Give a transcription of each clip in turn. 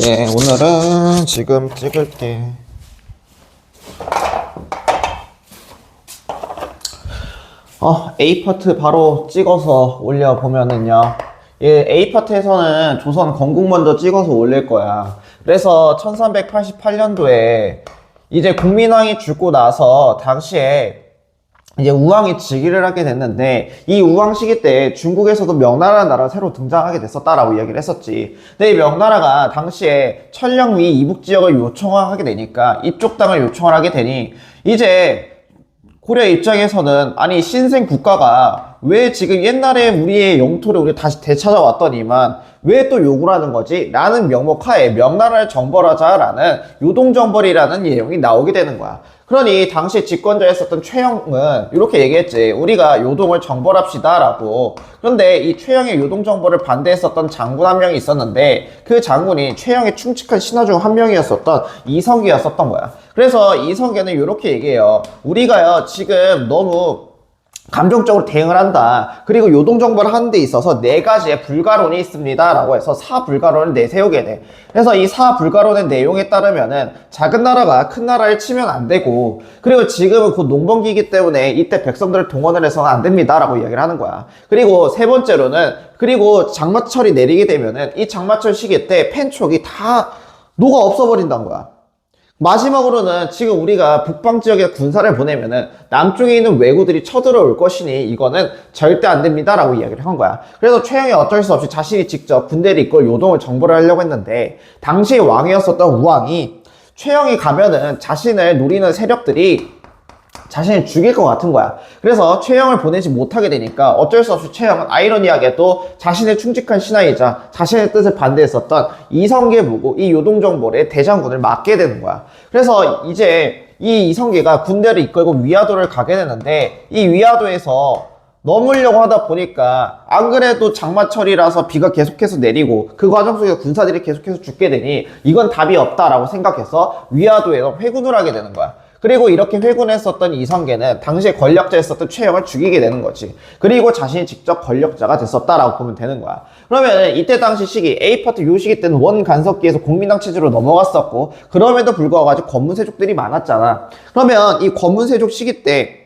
예, 오늘은 지금 찍을게. A파트 바로 찍어서 올려보면은요. A파트에서는 조선 건국 먼저 찍어서 올릴 거야. 그래서 1388년도에 이제 국민왕이 죽고 나서 당시에 이제 우왕이 즉위를 하게 됐는데, 이 우왕 시기 때 중국에서도 명나라라는 나라가 새로 등장하게 됐었다라고 이야기를 했었지. 근데 이 명나라가 당시에 천령위 이북 지역을 요청하게 되니까, 이쪽 땅을 요청을 하게 되니, 이제 고려 입장에서는 아니 신생 국가가 왜 지금 옛날에 우리의 영토를 우리 다시 되찾아왔더니만 왜 또 욕을 하는 거지? 라는 명목하에 명나라를 정벌하자라는 요동정벌이라는 내용이 나오게 되는 거야. 그러니 당시 집권자였었던 최영은 이렇게 얘기했지. 우리가 요동을 정벌합시다 라고. 그런데 이 최영의 요동정벌을 반대했었던 장군 한 명이 있었는데, 그 장군이 최영의 충직한 신하 중 한 명이었었던 이성계였었던 거야. 그래서 이성계는 이렇게 얘기해요. 우리가요 지금 너무 감정적으로 대응을 한다. 그리고 요동정벌을 하는 데 있어서 네 가지의 불가론이 있습니다 라고 해서 사불가론을 내세우게 돼. 그래서 이 사불가론의 내용에 따르면은 작은 나라가 큰 나라를 치면 안 되고, 그리고 지금은 곧 농번기이기 때문에 이때 백성들을 동원을 해서는 안 됩니다 라고 이야기를 하는 거야. 그리고 세 번째로는, 그리고 장마철이 내리게 되면은 이 장마철 시기 때 펜촉이 다 녹아 없어버린다는 거야. 마지막으로는 지금 우리가 북방 지역에 군사를 보내면은 남쪽에 있는 왜구들이 쳐들어올 것이니 이거는 절대 안 됩니다 라고 이야기를 한 거야. 그래서 최영이 어쩔 수 없이 자신이 직접 군대를 이끌고 요동을 정벌을 하려고 했는데, 당시 왕이었었던 우왕이 최영이 가면은 자신을 노리는 세력들이 자신을 죽일 것 같은 거야. 그래서 최영을 보내지 못하게 되니까 어쩔 수 없이 최영은 아이러니하게도 자신의 충직한 신하이자 자신의 뜻을 반대했었던 이성계 보고 이 요동정벌의 대장군을 맡게 되는 거야. 그래서 이제 이 이성계가 군대를 이끌고 위화도를 가게 되는데, 이 위화도에서 머물려고 하다 보니까 안 그래도 장마철이라서 비가 계속해서 내리고 그 과정 속에서 군사들이 계속해서 죽게 되니 이건 답이 없다라고 생각해서 위화도에서 회군을 하게 되는 거야. 그리고 이렇게 회군했었던 이성계는 당시에 권력자였었던 최영을 죽이게 되는 거지. 그리고 자신이 직접 권력자가 됐었다라고 보면 되는 거야. 그러면 이때 당시 시기, A파트 요 시기 때는 원간섭기에서 국민당 체제로 넘어갔었고, 그럼에도 불구하고 아직 권문세족들이 많았잖아. 그러면 이 권문세족 시기 때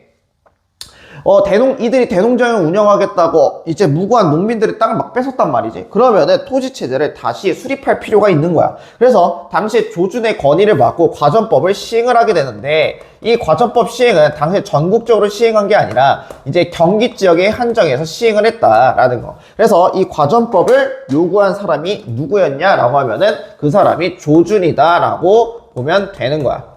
이들이 대농장을 운영하겠다고 이제 무고한 농민들의 땅을 막 뺏었단 말이지. 그러면은 토지체제를 다시 수립할 필요가 있는 거야. 그래서 당시 조준의 건의를 받고 과전법을 시행을 하게 되는데, 이 과전법 시행은 당시 전국적으로 시행한 게 아니라 이제 경기 지역에 한정해서 시행을 했다라는 거. 그래서 이 과전법을 요구한 사람이 누구였냐라고 하면은 그 사람이 조준이다라고 보면 되는 거야.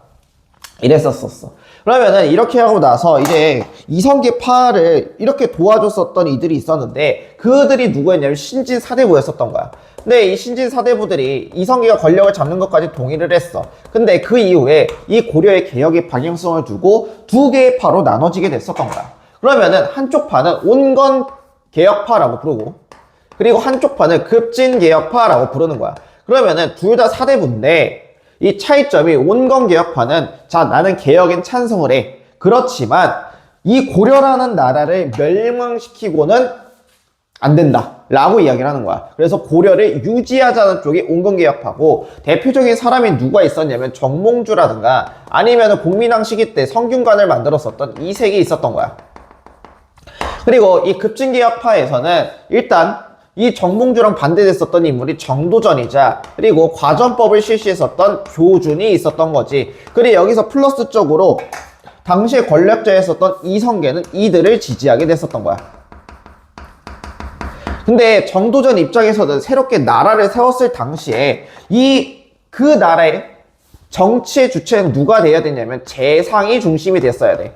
이랬었어. 그러면은 이렇게 하고 나서 이제 이성계파를 이렇게 도와줬었던 이들이 있었는데, 그들이 누구였냐면 신진사대부였었던 거야. 근데 이 신진사대부들이 이성계가 권력을 잡는 것까지 동의를 했어. 근데 그 이후에 이 고려의 개혁의 방향성을 두고 두 개의 파로 나눠지게 됐었던 거야. 그러면은 한쪽 파는 온건개혁파라고 부르고, 그리고 한쪽 파는 급진개혁파라고 부르는 거야. 그러면은 둘 다 사대부인데, 이 차이점이, 온건개혁파는 자 나는 개혁엔 찬성을 해. 그렇지만 이 고려라는 나라를 멸망시키고는 안 된다 라고 이야기를 하는 거야. 그래서 고려를 유지하자는 쪽이 온건개혁파고, 대표적인 사람이 누가 있었냐면 정몽주라든가 아니면 국민왕 시기 때 성균관을 만들었었던 이색이 있었던 거야. 그리고 이 급진개혁파에서는 일단 이 정몽주랑 반대됐었던 인물이 정도전이자, 그리고 과전법을 실시했었던 조준이 있었던 거지. 그리고 여기서 플러스적으로 당시에 권력자였었던 이성계는 이들을 지지하게 됐었던 거야. 근데 정도전 입장에서는 새롭게 나라를 세웠을 당시에 그 나라의 정치의 주체는 누가 돼야 되냐면 재상이 중심이 됐어야 돼.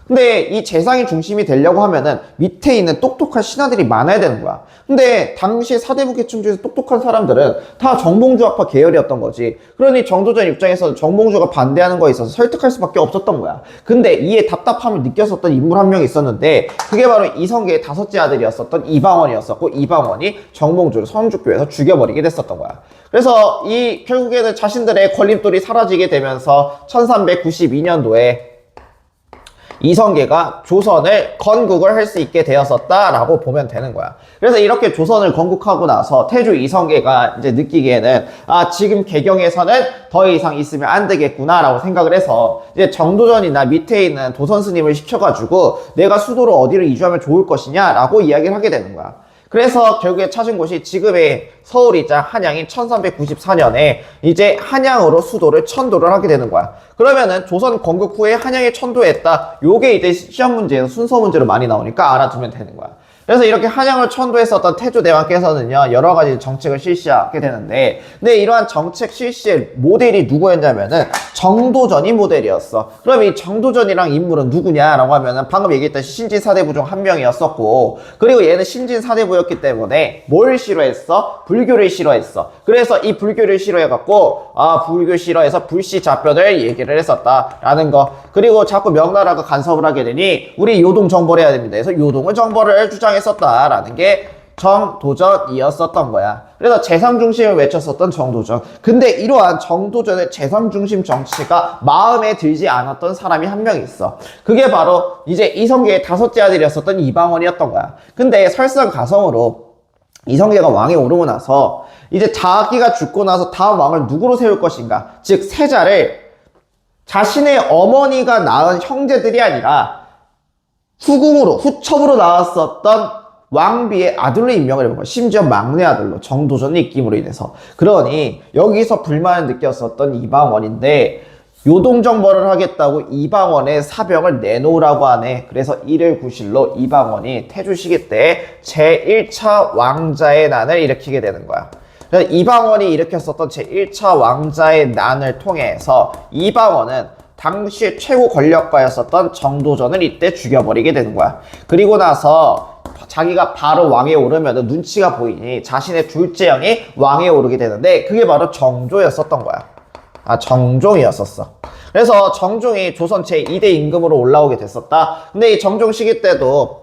근데 이 재상이 중심이 되려고 하면은 밑에 있는 똑똑한 신하들이 많아야 되는 거야. 근데 당시 사대부 계층 중에서 똑똑한 사람들은 다 정몽주학파 계열이었던 거지. 그러니 정도전 입장에서는 정몽주가 반대하는 거에 있어서 설득할 수밖에 없었던 거야. 근데 이에 답답함을 느꼈었던 인물 한 명이 있었는데, 그게 바로 이성계의 다섯째 아들이었었던 이방원이었었고, 이방원이 정몽주를 성주교에서 죽여버리게 됐었던 거야. 그래서 결국에는 자신들의 걸림돌이 사라지게 되면서 1392년도에 이성계가 조선을 건국을 할 수 있게 되었었다라고 보면 되는 거야. 그래서 이렇게 조선을 건국하고 나서 태조 이성계가 이제 느끼기에는 지금 개경에서는 더 이상 있으면 안 되겠구나라고 생각을 해서 이제 정도전이나 밑에 있는 도선 스님을 시켜가지고 내가 수도를 어디로 이주하면 좋을 것이냐라고 이야기를 하게 되는 거야. 그래서 결국에 찾은 곳이 지금의 서울이자 한양인 1394년에 이제 한양으로 수도를 천도를 하게 되는 거야. 그러면은 조선 건국 후에 한양에 천도했다. 요게 이제 시험 문제에서 순서 문제로 많이 나오니까 알아두면 되는 거야. 그래서 이렇게 한양을 천도했었던 태조대왕께서는요, 여러 가지 정책을 실시하게 되는데, 근데 이러한 정책 실시의 모델이 누구였냐면은 정도전이 모델이었어. 그럼 이 정도전이랑 인물은 누구냐라고 하면은 방금 얘기했듯이 신진 사대부 중 한 명이었었고, 그리고 얘는 신진 사대부였기 때문에 뭘 싫어했어? 불교를 싫어했어. 그래서 이 불교를 싫어해갖고 불교 싫어해서 불시자편을 얘기를 했었다라는 거. 그리고 자꾸 명나라가 간섭을 하게 되니 우리 요동 정벌을 해야 됩니다. 그래서 요동을 정벌을 주장했었다라는 게 정도전이었었던 거야. 그래서 재상 중심을 외쳤었던 정도전. 근데 이러한 정도전의 재상 중심 정치가 마음에 들지 않았던 사람이 한 명 있어. 그게 바로 이제 이성계의 다섯째 아들이었었던 이방원이었던 거야. 근데 설상가성으로 이성계가 왕에 오르고 나서 이제 자기가 죽고 나서 다음 왕을 누구로 세울 것인가, 즉 세자를 자신의 어머니가 낳은 형제들이 아니라 후첩으로 나왔었던 왕비의 아들로 임명을 해본 거야. 심지어 막내 아들로, 정도전의 입김으로 인해서. 그러니 여기서 불만을 느꼈었던 이방원인데 요동정벌을 하겠다고 이방원의 사병을 내놓으라고 하네. 그래서 이를 구실로 이방원이 태조 시기 때 제1차 왕자의 난을 일으키게 되는 거야. 그래서 이방원이 일으켰었던 제1차 왕자의 난을 통해서 이방원은 당시 최고 권력가였었던 정도전을 이때 죽여버리게 되는 거야. 그리고 나서 자기가 바로 왕에 오르면 눈치가 보이니 자신의 둘째 형이 왕에 오르게 되는데 그게 바로 정조였었던 거야. 정종이었었어. 그래서 정종이 조선 제2대 임금으로 올라오게 됐었다. 근데 이 정종 시기 때도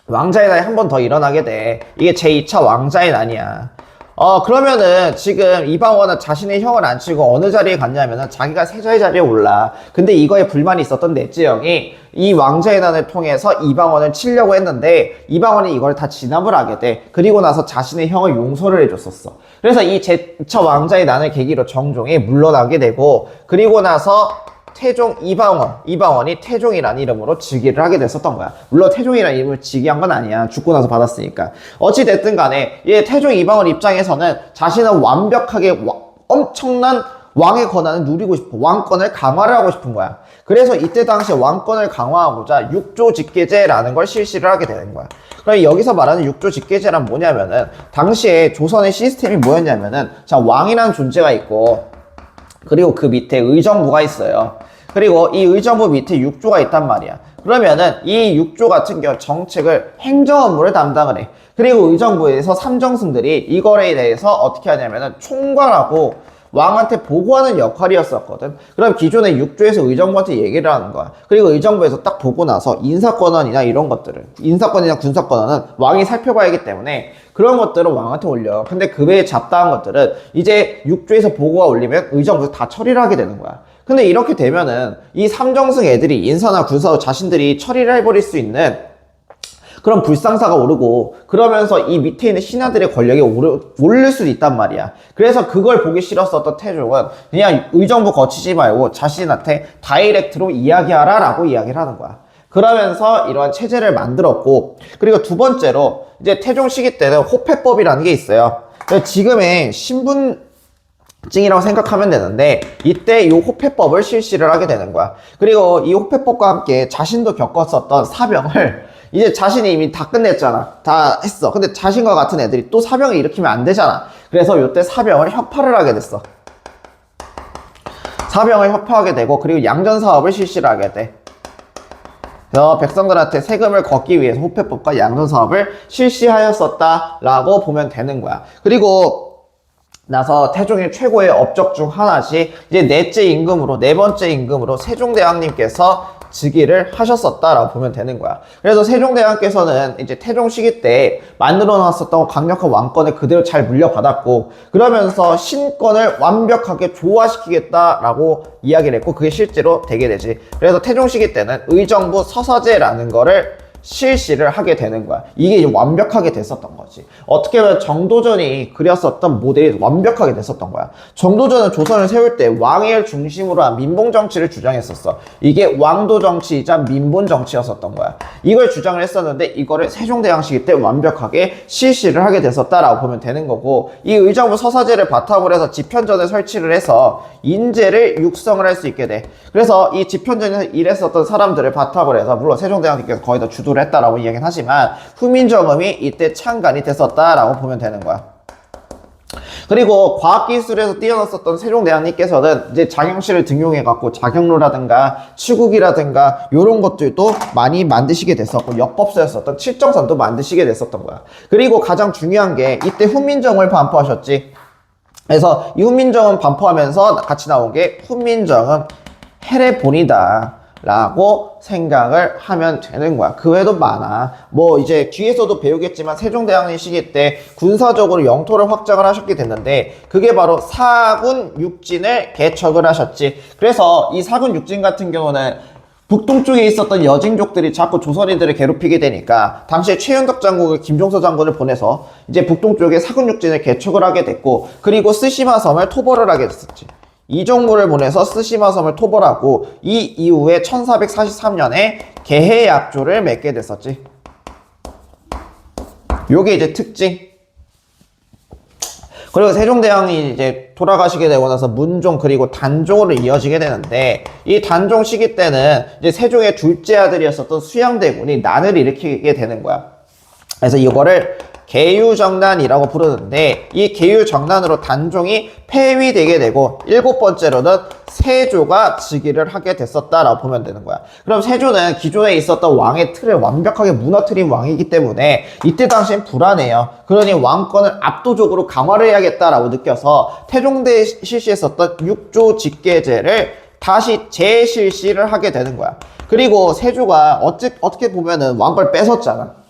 왕자의 난이 한 번 더 일어나게 돼. 이게 제2차 왕자의 난이야. 그러면은 지금 이방원은 자신의 형을 안 치고 어느 자리에 갔냐면은 자기가 세자의 자리에 올라. 근데 이거에 불만이 있었던 넷째 형이 이 왕자의 난을 통해서 이방원을 치려고 했는데 이방원이 이걸 다 진압을 하게 돼. 그리고 나서 자신의 형을 용서를 해줬었어. 그래서 이 제2차 왕자의 난을 계기로 정종이 물러나게 되고, 그리고 나서 태종 이방원이 태종이라는 이름으로 즉위를 하게 됐었던 거야. 물론 태종이라는 이름을 즉위한 건 아니야. 죽고 나서 받았으니까. 어찌됐든 간에 태종 이방원 입장에서는 자신은 완벽하게 엄청난 왕의 권한을 누리고 싶어. 왕권을 강화를 하고 싶은 거야. 그래서 이때 당시에 왕권을 강화하고자 육조직계제라는 걸 실시를 하게 되는 거야. 그럼 여기서 말하는 육조직계제란 뭐냐면은 당시에 조선의 시스템이 뭐였냐면은 왕이라는 존재가 있고, 그리고 그 밑에 의정부가 있어요. 그리고 이 의정부 밑에 육조가 있단 말이야. 그러면은 이 육조 같은 경우 정책을 행정 업무를 담당을 해. 그리고 의정부에서 삼정승들이 이거에 대해서 어떻게 하냐면은 총괄하고 왕한테 보고하는 역할이었었거든. 그럼 기존의 육조에서 의정부한테 얘기를 하는 거야. 그리고 의정부에서 딱 보고 나서 인사권한이나 이런 것들을, 인사권이나 군사권한은 왕이 살펴봐야 하기 때문에 그런 것들은 왕한테 올려. 근데 그 외에 잡다한 것들은 이제 육조에서 보고가 올리면 의정부에서 다 처리를 하게 되는 거야. 근데 이렇게 되면은 이 삼정승 애들이 인사나 군사로 자신들이 처리를 해버릴 수 있는 그런 불상사가 오르고, 그러면서 이 밑에 있는 신하들의 권력이 오를 수도 있단 말이야. 그래서 그걸 보기 싫었었던 태종은 그냥 의정부 거치지 말고 자신한테 다이렉트로 이야기하라 라고 이야기를 하는 거야. 그러면서 이러한 체제를 만들었고, 그리고 두 번째로 이제 태종 시기 때는 호패법이라는 게 있어요. 지금의 신분증이라고 생각하면 되는데 이때 이 호패법을 실시를 하게 되는 거야. 그리고 이 호패법과 함께 자신도 겪었었던 사병을 이제 자신이 이미 다 끝냈잖아. 다 했어. 근데 자신과 같은 애들이 또 사병을 일으키면 안 되잖아. 그래서 이때 사병을 협파를 하게 됐어. 사병을 협파하게 되고, 그리고 양전 사업을 실시를 하게 돼. 그래서 백성들한테 세금을 걷기 위해서 호패법과 양전 사업을 실시하였었다라고 보면 되는 거야. 그리고 나서 태종의 최고의 업적 중 하나지 이제 네 번째 임금으로 세종대왕님께서 즉위를 하셨었다라고 보면 되는 거야. 그래서 세종대왕께서는 이제 태종 시기 때 만들어 놨었던 강력한 왕권을 그대로 잘 물려받았고, 그러면서 신권을 완벽하게 조화시키겠다라고 이야기를 했고, 그게 실제로 되게 되지. 그래서 태종 시기 때는 의정부 서사제라는 거를 실시를 하게 되는 거야. 이게 이제 완벽하게 됐었던 거지. 어떻게 보면 정도전이 그렸었던 모델이 완벽하게 됐었던 거야. 정도전은 조선을 세울 때 왕을 중심으로 한 민봉 정치를 주장했었어. 이게 왕도 정치이자 민본 정치였었던 거야. 이걸 주장을 했었는데 이거를 세종대왕 시기 때 완벽하게 실시를 하게 됐었다라고 보면 되는 거고, 이 의정부 서사제를 바탕으로 해서 집현전을 설치를 해서 인재를 육성을 할 수 있게 돼. 그래서 이 집현전에서 일했었던 사람들을 바탕으로 해서, 물론 세종대왕께서 거의 다 주도를 했다라고 이야기는 하지만 후민정음이 이때 창간이 됐었다라고 보면 되는 거야. 그리고 과학기술에서 뛰어났었던 세종대왕님께서는 이제 장영실을 등용해갖고 자경로라든가 치국이라든가 요런 것들도 많이 만드시게 됐었고, 역법서였었던 칠정선도 만드시게 됐었던 거야. 그리고 가장 중요한 게 이때 훈민정음을 반포하셨지. 그래서 이 훈민정음 반포하면서 같이 나온 게 훈민정음 해례본이다 라고 생각을 하면 되는 거야. 그 외에도 많아. 뭐 이제 뒤에서도 배우겠지만 세종대왕님 시기 때 군사적으로 영토를 확장을 하셨게 됐는데, 그게 바로 사군 육진을 개척을 하셨지. 그래서 이 사군 육진 같은 경우는 북동쪽에 있었던 여진족들이 자꾸 조선인들을 괴롭히게 되니까 당시에 최윤덕 장군을 김종서 장군을 보내서 이제 북동쪽에 사군육진을 개척을 하게 됐고, 그리고 쓰시마 섬을 토벌을 하게 됐었지. 이종무를 보내서 쓰시마 섬을 토벌하고, 이 이후에 1443년에 개해약조를 맺게 됐었지. 요게 이제 특징. 그리고 세종대왕이 이제 돌아가시게 되고 나서 문종 그리고 단종으로 이어지게 되는데, 이 단종 시기 때는 이제 세종의 둘째 아들이었었던 수양대군이 난을 일으키게 되는 거야. 그래서 이거를 계유정난이라고 부르는데, 이 계유정난으로 단종이 폐위되게 되고, 일곱 번째로는 세조가 즉위를 하게 됐었다라고 보면 되는 거야. 그럼 세조는 기존에 있었던 왕의 틀을 완벽하게 무너뜨린 왕이기 때문에 이때 당시엔 불안해요. 그러니 왕권을 압도적으로 강화를 해야겠다라고 느껴서 태종대 실시했었던 육조 직계제를 다시 재실시를 하게 되는 거야. 그리고 세조가 어떻게 보면은 왕권을 뺏었잖아.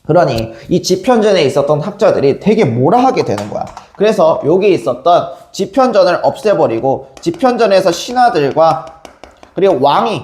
그러니 이 집현전에 있었던 학자들이 되게 뭐라 하게 되는 거야. 그래서 여기 있었던 집현전을 없애버리고, 집현전에서 신하들과 그리고 왕이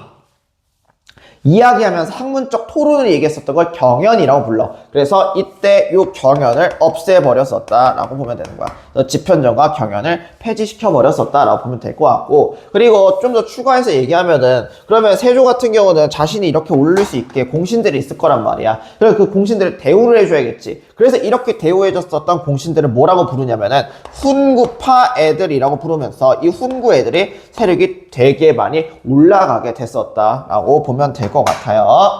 이야기하면서 학문적 토론을 얘기했었던 걸 경연이라고 불러. 그래서 이때 이 경연을 없애버렸었다라고 보면 되는 거야. 그래서 집현전과 경연을 폐지시켜버렸었다라고 보면 될 것 같고, 그리고 좀 더 추가해서 얘기하면은, 그러면 세조 같은 경우는 자신이 이렇게 오를 수 있게 공신들이 있을 거란 말이야. 그래서 그 공신들을 대우를 해줘야겠지. 그래서 이렇게 대우해줬었던 공신들을 뭐라고 부르냐면은 훈구파 애들이라고 부르면서, 이 훈구 애들이 세력이 되게 많이 올라가게 됐었다라고 보면 될 것 같아요.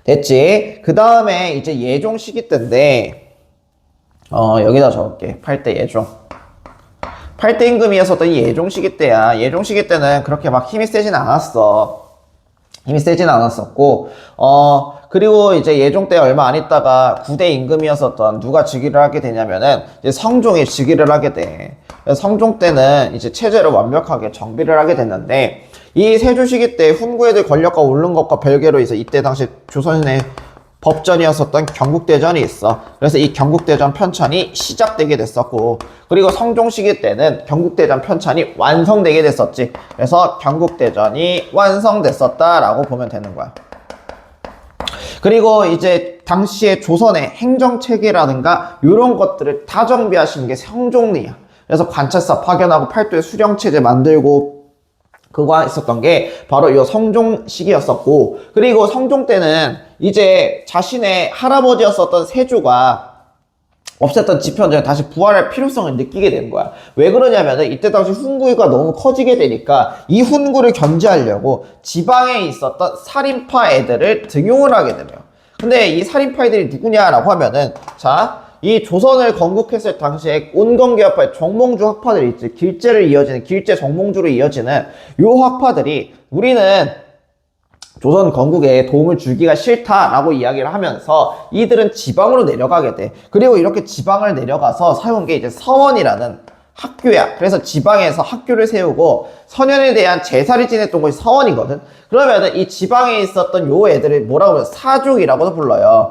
됐지? 그 다음에 이제 예종 시기 때인데, 여기다 적을게. 8대 예종. 8대 임금이었었던 이 예종 시기 때야. 예종 시기 때는 그렇게 막 힘이 세진 않았어. 힘이 세진 않았었고, 그리고 이제 예종 때 얼마 안 있다가 9대 임금이었었던 누가 즉위를 하게 되냐면은 이제 성종이 즉위를 하게 돼. 그래서 성종 때는 이제 체제를 완벽하게 정비를 하게 됐는데, 이 세조 시기 때 훈구애들 권력과 오른 것과 별개로 해서 이때 당시 조선의 법전이었었던 경국대전이 있어. 그래서 이 경국대전 편찬이 시작되게 됐었고, 그리고 성종 시기 때는 경국대전 편찬이 완성되게 됐었지. 그래서 경국대전이 완성됐었다라고 보면 되는 거야. 그리고 이제 당시에 조선의 행정체계라든가 이런 것들을 다 정비하시는 게 성종이야. 그래서 관찰사 파견하고 팔도의 수령체제 만들고, 그거 있었던 게 바로 이 성종 시기였었고, 그리고 성종 때는 이제 자신의 할아버지였었던 세조가 없앴던 집현전을 다시 부활할 필요성을 느끼게 된 거야. 왜 그러냐면은 이때 당시 훈구가 너무 커지게 되니까 이 훈구를 견제하려고 지방에 있었던 살인파 애들을 등용을 하게 되네요. 근데 이 살인파 애들이 누구냐라고 하면은, 자, 이 조선을 건국했을 당시에 온건계학파의 정몽주 학파들이 있지. 길제를 이어지는, 길제 정몽주로 이어지는 요 학파들이 우리는 조선 건국에 도움을 주기가 싫다라고 이야기를 하면서 이들은 지방으로 내려가게 돼. 그리고 이렇게 지방을 내려가서 세운 게 이제 서원이라는 학교야. 그래서 지방에서 학교를 세우고 선현에 대한 제사를 지냈던 곳이 서원이거든. 그러면은 이 지방에 있었던 요 애들을 뭐라고 불러요? 사족이라고도 불러요.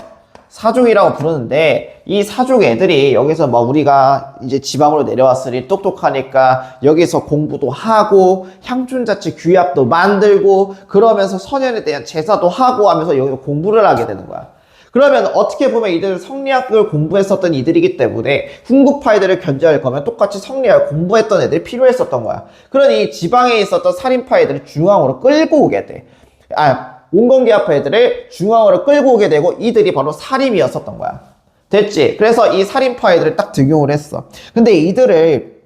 사족이라고 부르는데 이 사족 애들이 여기서 뭐 우리가 이제 지방으로 내려왔으니 똑똑하니까 여기서 공부도 하고 향촌자치 규약도 만들고 그러면서 선현에 대한 제사도 하고 하면서 여기서 공부를 하게 되는 거야. 그러면 어떻게 보면 이들 성리학을 공부했었던 이들이기 때문에 훈구파이들을 견제할 거면 똑같이 성리학을 공부했던 애들이 필요했었던 거야. 그러니 지방에 있었던 살인파이들을 중앙으로 끌고 오게 돼. 온건계합파 애들을 중앙으로 끌고 오게 되고 이들이 바로 살인이었었던 거야. 됐지? 그래서 이 살인파 애들을 딱 등용을 했어. 근데 이들을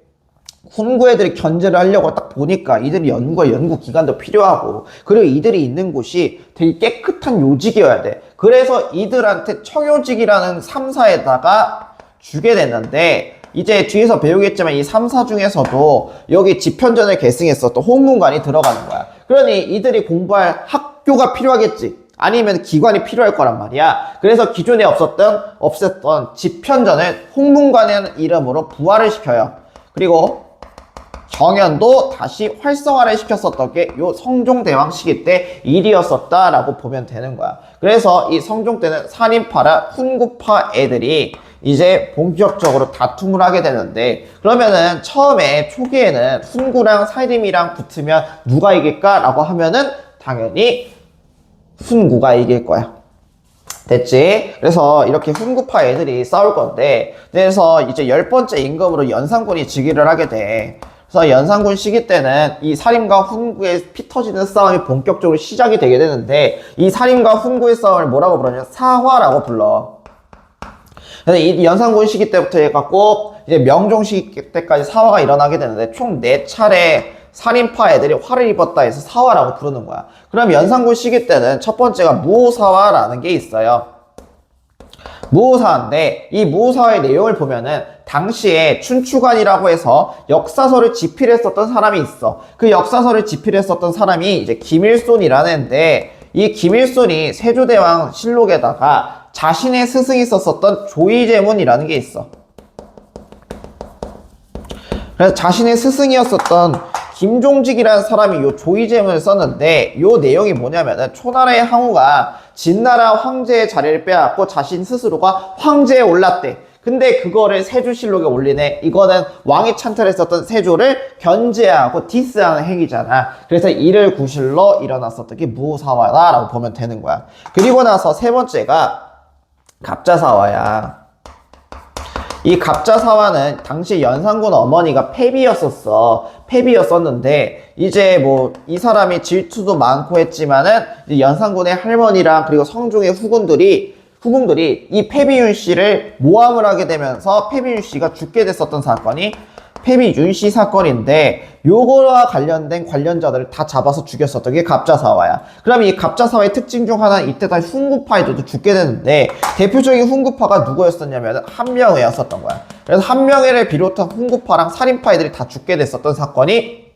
훈구 애들이 견제를 하려고 딱 보니까 이들이 연구와 연구 기관도 필요하고 그리고 이들이 있는 곳이 되게 깨끗한 요직이어야 돼. 그래서 이들한테 청요직이라는 3사에다가 주게 됐는데 이제 뒤에서 배우겠지만 이 3사 중에서도 여기 집현전을 계승했었던 홍문관이 들어가는 거야. 그러니 이들이 공부할 학교가 필요하겠지. 아니면 기관이 필요할 거란 말이야. 그래서 기존에 없었던 집현전을 홍문관이라는 이름으로 부활을 시켜요. 그리고 정연도 다시 활성화를 시켰었던 게 요 성종대왕 시기 때 일이었었다라고 보면 되는 거야. 그래서 이 성종 때는 살인파라 훈구파 애들이 이제 본격적으로 다툼을 하게 되는데 그러면은 처음에 초기에는 훈구랑 살림이랑 붙으면 누가 이길까라고 하면은 당연히 훈구가 이길 거야. 됐지? 그래서 이렇게 훈구파 애들이 싸울 건데 그래서 이제 10번째 임금으로 연산군이 즉위를 하게 돼. 그래서 연산군 시기 때는 이 살인과 훈구의 피 터지는 싸움이 본격적으로 시작이 되게 되는데 이 살인과 훈구의 싸움을 뭐라고 부르냐면 사화라고 불러. 그래서 이 연산군 시기 때부터 해갖고 이제 명종 시기 때까지 사화가 일어나게 되는데 총 4차례 살인파 애들이 화를 입었다 해서 사화라고 부르는 거야. 그럼 연산군 시기 때는 첫 번째가 무오사화라는 게 있어요. 무오사화인데 이 무오사화의 내용을 보면은 당시에 춘추관이라고 해서 역사서를 집필했었던 사람이 있어. 그 역사서를 집필했었던 사람이 이제 김일손이라는 애인데 이 김일손이 세조대왕 실록에다가 자신의 스승이 썼었던 조이제문이라는 게 있어. 그래서 자신의 스승이었었던 김종직이라는 사람이 요 조이제문을 썼는데 요 내용이 뭐냐면은 초나라의 항우가 진나라 황제의 자리를 빼앗고 자신 스스로가 황제에 올랐대. 근데 그거를 세조실록에 올리네. 이거는 왕이 찬탈했었던 세조를 견제하고 디스하는 행위잖아. 그래서 이를 구실로 일어났었던 게 무사화다라고 보면 되는 거야. 그리고 나서 세 번째가 갑자사화야. 이 갑자사화는 당시 연산군 어머니가 패비였었어. 패비였었는데 이제 뭐 이 사람이 질투도 많고 했지만은 이제 연산군의 할머니랑 그리고 성종의 후궁들이 이 패비윤 씨를 모함을 하게 되면서 패비윤 씨가 죽게 됐었던 사건이 패비윤 씨 사건인데 요거와 관련된 관련자들을 다 잡아서 죽였었던 게 갑자사화야. 그럼 이 갑자사화의 특징 중 하나는 이때 다 훈구파에도 죽게 되는데 대표적인 훈구파가 누구였었냐면 한명회였었던 거야. 그래서 한명회를 비롯한 훈구파랑 살인파애들이 다 죽게 됐었던 사건이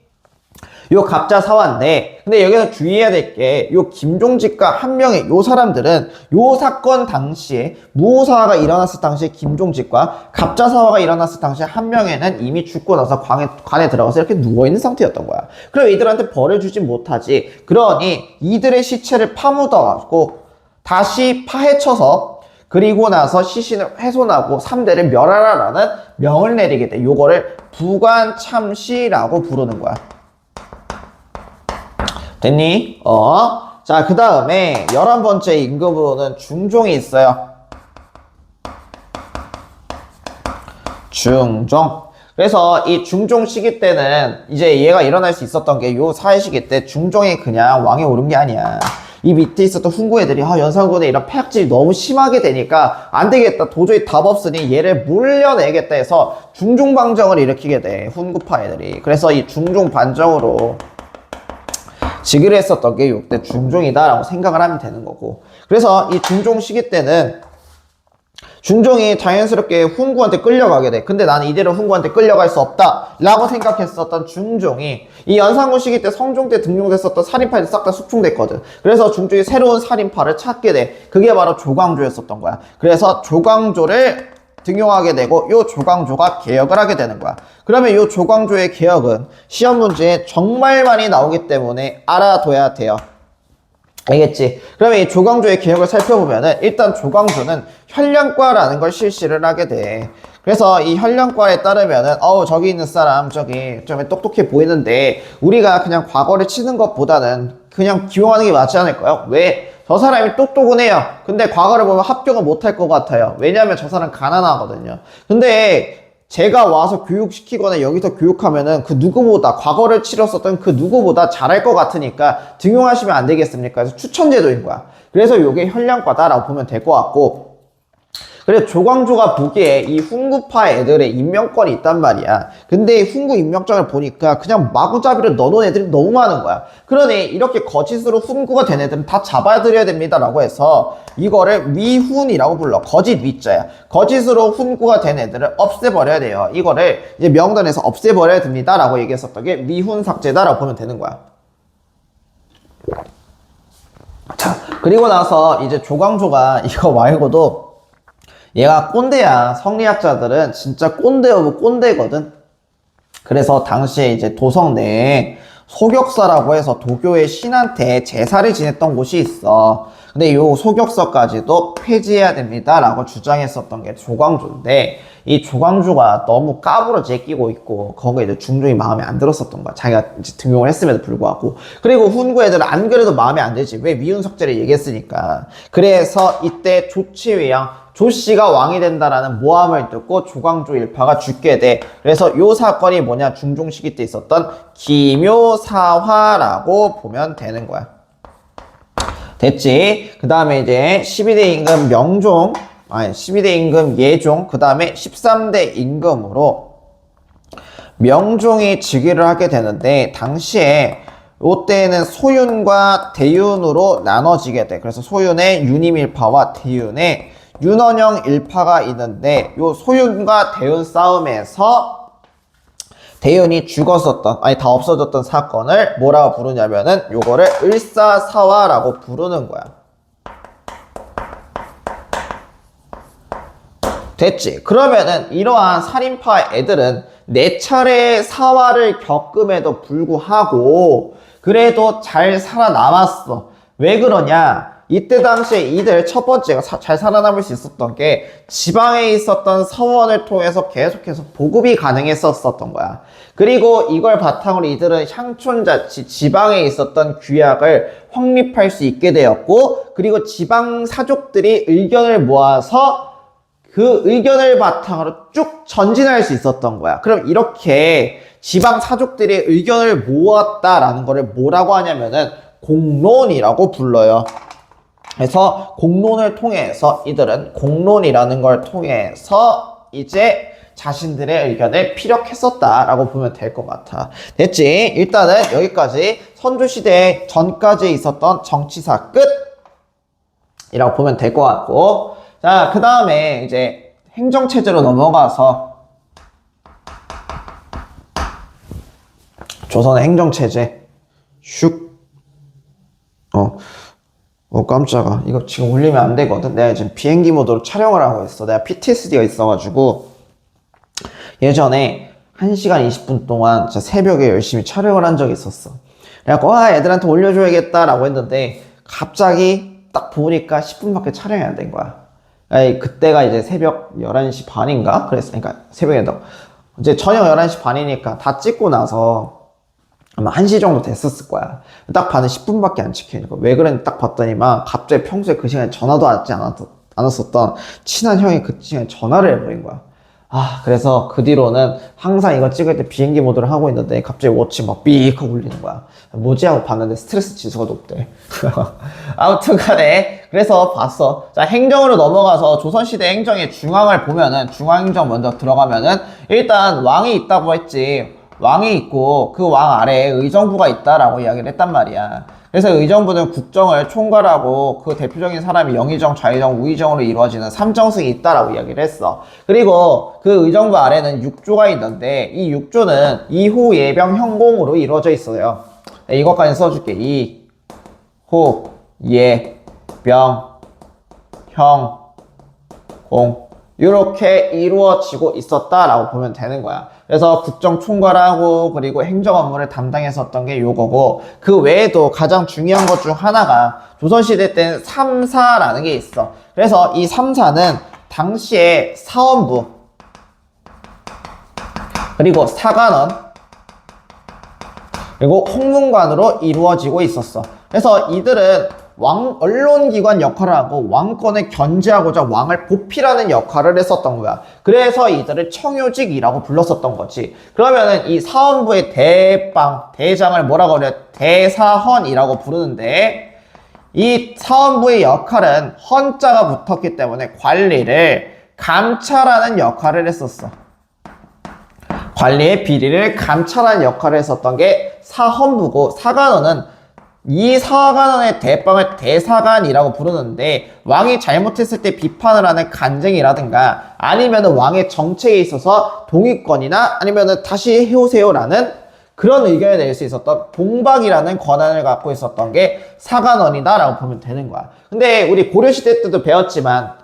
요 갑자사화인데 근데 여기서 주의해야 될 게 요 김종직과 한명회 요 사람들은 요 사건 당시에 무오사화가 일어났을 당시에 김종직과 갑자사화가 일어났을 당시에 한명회는 이미 죽고 나서 관에 들어가서 이렇게 누워있는 상태였던 거야. 그럼 이들한테 벌을 주지 못하지. 그러니 이들의 시체를 파묻어가지고 다시 파헤쳐서 그리고 나서 시신을 훼손하고 3대를 멸하라라는 명을 내리게 돼. 요거를 부관참시라고 부르는 거야. 됐니? 자, 그 다음에 11번째 임금으로는 중종이 있어요. 중종. 그래서 이 중종 시기 때는 이제 얘가 일어날 수 있었던 게 요 사회 시기 때 중종이 그냥 왕에 오른 게 아니야. 이 밑에 있었던 훈구 애들이 연산군에 이런 폐악질이 너무 심하게 되니까 안 되겠다. 도저히 답 없으니 얘를 물려내겠다 해서 중종 방정을 일으키게 돼. 훈구파 애들이. 그래서 이 중종 반정으로 즉위를 했었던 게 이때 중종이다라고 생각을 하면 되는 거고. 그래서 이 중종 시기 때는 중종이 자연스럽게 훈구한테 끌려가게 돼. 근데 나는 이대로 훈구한테 끌려갈 수 없다 라고 생각했었던 중종이 이 연산군 시기 때 성종 때 등용됐었던 살인파들이 싹 다 숙청됐거든. 그래서 중종이 새로운 살인파를 찾게 돼. 그게 바로 조광조였었던 거야. 그래서 조광조를 등용하게 되고 요 조광조가 개혁을 하게 되는 거야. 그러면 요 조광조의 개혁은 시험 문제에 정말 많이 나오기 때문에 알아둬야 돼요. 알겠지? 그러면 이 조광조의 개혁을 살펴보면은 일단 조광조는 현량과라는 걸 실시를 하게 돼. 그래서 이 현량과에 따르면은 저기 있는 사람 저기 좀 똑똑해 보이는데 우리가 그냥 과거를 치는 것보다는 그냥 기용하는 게 맞지 않을까요? 왜? 저 사람이 똑똑은 해요. 근데 과거를 보면 합격은 못할 것 같아요. 왜냐면 저 사람 가난하거든요. 근데 제가 와서 교육시키거나 여기서 교육하면은 그 누구보다 과거를 치렀었던 그 누구보다 잘할 것 같으니까 등용하시면 안 되겠습니까? 그래서 추천제도인 거야. 그래서 이게 현량과다라고 보면 될 것 같고, 그래서 조광조가 보기에 이 훈구파 애들의 임명권이 있단 말이야. 근데 이 훈구 임명장을 보니까 그냥 마구잡이로 넣어놓은 애들이 너무 많은 거야. 그러니 이렇게 거짓으로 훈구가 된 애들은 다 잡아드려야 됩니다 라고 해서 이거를 위훈이라고 불러. 거짓 위자야. 거짓으로 훈구가 된 애들을 없애버려야 돼요. 이거를 이제 명단에서 없애버려야 됩니다 라고 얘기했었던 게 위훈 삭제다 라고 보면 되는 거야. 자, 그리고 나서 이제 조광조가 이거 말고도 얘가 꼰대야. 성리학자들은 진짜 꼰대 오브 꼰대거든. 그래서 당시에 이제 도성 내에 소격사라고 해서 도교의 신한테 제사를 지냈던 곳이 있어. 근데 요 소격서까지도 폐지해야 됩니다 라고 주장했었던 게 조광조인데, 이 조광조가 너무 까부러지게 끼고 있고 거기에 이제 중종이 마음에 안 들었었던 거야. 자기가 이제 등용을 했음에도 불구하고. 그리고 훈구 애들은 안 그래도 마음에 안 들지. 왜? 미운석제를 얘기했으니까. 그래서 이때 조치회양 조씨가 왕이 된다라는 모함을 듣고 조광조 일파가 죽게 돼. 그래서 요 사건이 뭐냐? 중종 시기 때 있었던 기묘사화라고 보면 되는 거야. 됐지? 그 다음에 이제 12대 임금 명종, 12대 임금 예종, 그 다음에 13대 임금으로 명종이 즉위를 하게 되는데, 당시에 이때는 소윤과 대윤으로 나눠지게 돼. 그래서 소윤의 윤임일파와 대윤의 윤원영 일파가 있는데, 요 소윤과 대윤 싸움에서 대윤이 죽었었던, 다 없어졌던 사건을 뭐라고 부르냐면은 요거를 을사사화라고 부르는 거야. 됐지? 그러면은 이러한 살인파 애들은 4차례 사화를 겪음에도 불구하고 그래도 잘 살아남았어. 왜 그러냐? 이때 당시에 이들 첫 번째가 잘 살아남을 수 있었던 게 지방에 있었던 서원을 통해서 계속해서 보급이 가능했었던 거야. 그리고 이걸 바탕으로 이들은 향촌자치, 지방에 있었던 규약을 확립할 수 있게 되었고, 그리고 지방 사족들이 의견을 모아서 그 의견을 바탕으로 쭉 전진할 수 있었던 거야. 그럼 이렇게 지방 사족들의 의견을 모았다라는 거를 뭐라고 하냐면은 공론이라고 불러요. 그래서 공론을 통해서 이들은 공론이라는 걸 통해서 이제 자신들의 의견을 피력했었다라고 보면 될 것 같아. 됐지? 일단은 여기까지 선조시대 전까지 있었던 정치사 끝이라고 보면 될 것 같고, 자, 그 다음에 이제 행정체제로 넘어가서 조선의 행정체제 슉. 깜짝아. 이거 지금 올리면 안 되거든. 내가 지금 비행기 모드로 촬영을 하고 있어. 내가 PTSD가 있어가지고 예전에 1시간 20분 동안 진짜 새벽에 열심히 촬영을 한 적이 있었어. 그래갖고 애들한테 올려줘야겠다라고 했는데 갑자기 딱 보니까 10분밖에 촬영이 안 된 거야. 그때가 이제 새벽 11시 반인가? 그러니까 새벽에 이제 저녁 11시 반이니까 다 찍고 나서 아마 1시 정도 됐었을 거야. 딱 봤는데 10분밖에 안 찍히니까 왜 그랬는지 딱 봤더니만 갑자기 평소에 그 시간에 전화도 하지 않았었던 친한 형이 그 시간에 전화를 해버린 거야. 그래서 그 뒤로는 항상 이거 찍을 때 비행기 모드를 하고 있는데 갑자기 워치 막 삐익 하고 울리는 거야. 뭐지 하고 봤는데 스트레스 지수가 높대. 아무튼 간에 그래서 봤어. 자, 행정으로 넘어가서 조선시대 행정의 중앙을 보면은, 중앙행정 먼저 들어가면은 일단 왕이 있다고 했지. 왕이 있고 그 왕 아래에 의정부가 있다라고 이야기를 했단 말이야. 그래서 의정부는 국정을 총괄하고 그 대표적인 사람이 영의정, 좌의정, 우의정으로 이루어지는 삼정승이 있다라고 이야기를 했어. 그리고 그 의정부 아래는 육조가 있는데 이 육조는 이호, 예병, 형공으로 이루어져 있어요. 이것까지 써줄게. 이, 호, 예, 병, 형, 공. 이렇게 이루어지고 있었다라고 보면 되는 거야. 그래서 국정 총괄하고 그리고 행정 업무를 담당했었던 게 요거고, 그 외에도 가장 중요한 것 중 하나가 조선시대 때는 3사라는 게 있어. 그래서 이 3사는 당시에 사원부 그리고 사관원 그리고 홍문관으로 이루어지고 있었어. 그래서 이들은 언론기관 역할을 하고 왕권을 견제하고자 왕을 보필하는 역할을 했었던 거야. 그래서 이들을 청요직이라고 불렀었던 거지. 그러면은 이 사원부의 대장을 뭐라고 그래? 대사헌이라고 부르는데, 이 사원부의 역할은 헌자가 붙었기 때문에 관리를 감찰하는 역할을 했었어. 관리의 비리를 감찰하는 역할을 했었던 게 사헌부고, 사관원은 이 사관원의 대빵을 대사관이라고 부르는데, 왕이 잘못했을 때 비판을 하는 간쟁이라든가 아니면 왕의 정책에 있어서 동의권이나 아니면 다시 해오세요라는 그런 의견을 낼 수 있었던 봉박이라는 권한을 갖고 있었던 게 사관원이다 라고 보면 되는 거야. 근데 우리 고려시대 때도 배웠지만,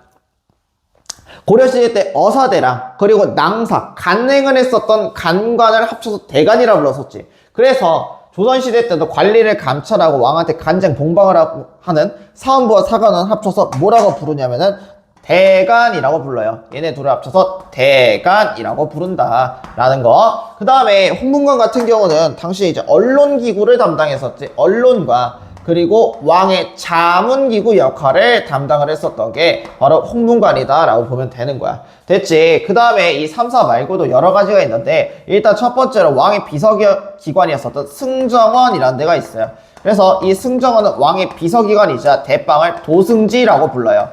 고려시대 때 어사대랑 그리고 낭사, 간행을 했었던 간관을 합쳐서 대간이라 불렀었지. 그래서 조선시대 때도 관리를 감찰하고 왕한테 간쟁 봉방을 하는 사원부와 사관원 합쳐서 뭐라고 부르냐면은 대간이라고 불러요. 얘네 둘을 합쳐서 대간이라고 부른다 라는 거. 그 다음에 홍문관 같은 경우는 당시 이제 언론기구를 담당했었지. 언론과 그리고 왕의 자문기구 역할을 담당을 했었던 게 바로 홍문관이다 라고 보면 되는 거야. 됐지? 그 다음에 이 3사 말고도 여러 가지가 있는데, 일단 첫 번째로 왕의 비서기관이었었던 승정원이라는 데가 있어요. 그래서 이 승정원은 왕의 비서기관이자 대빵을 도승지라고 불러요.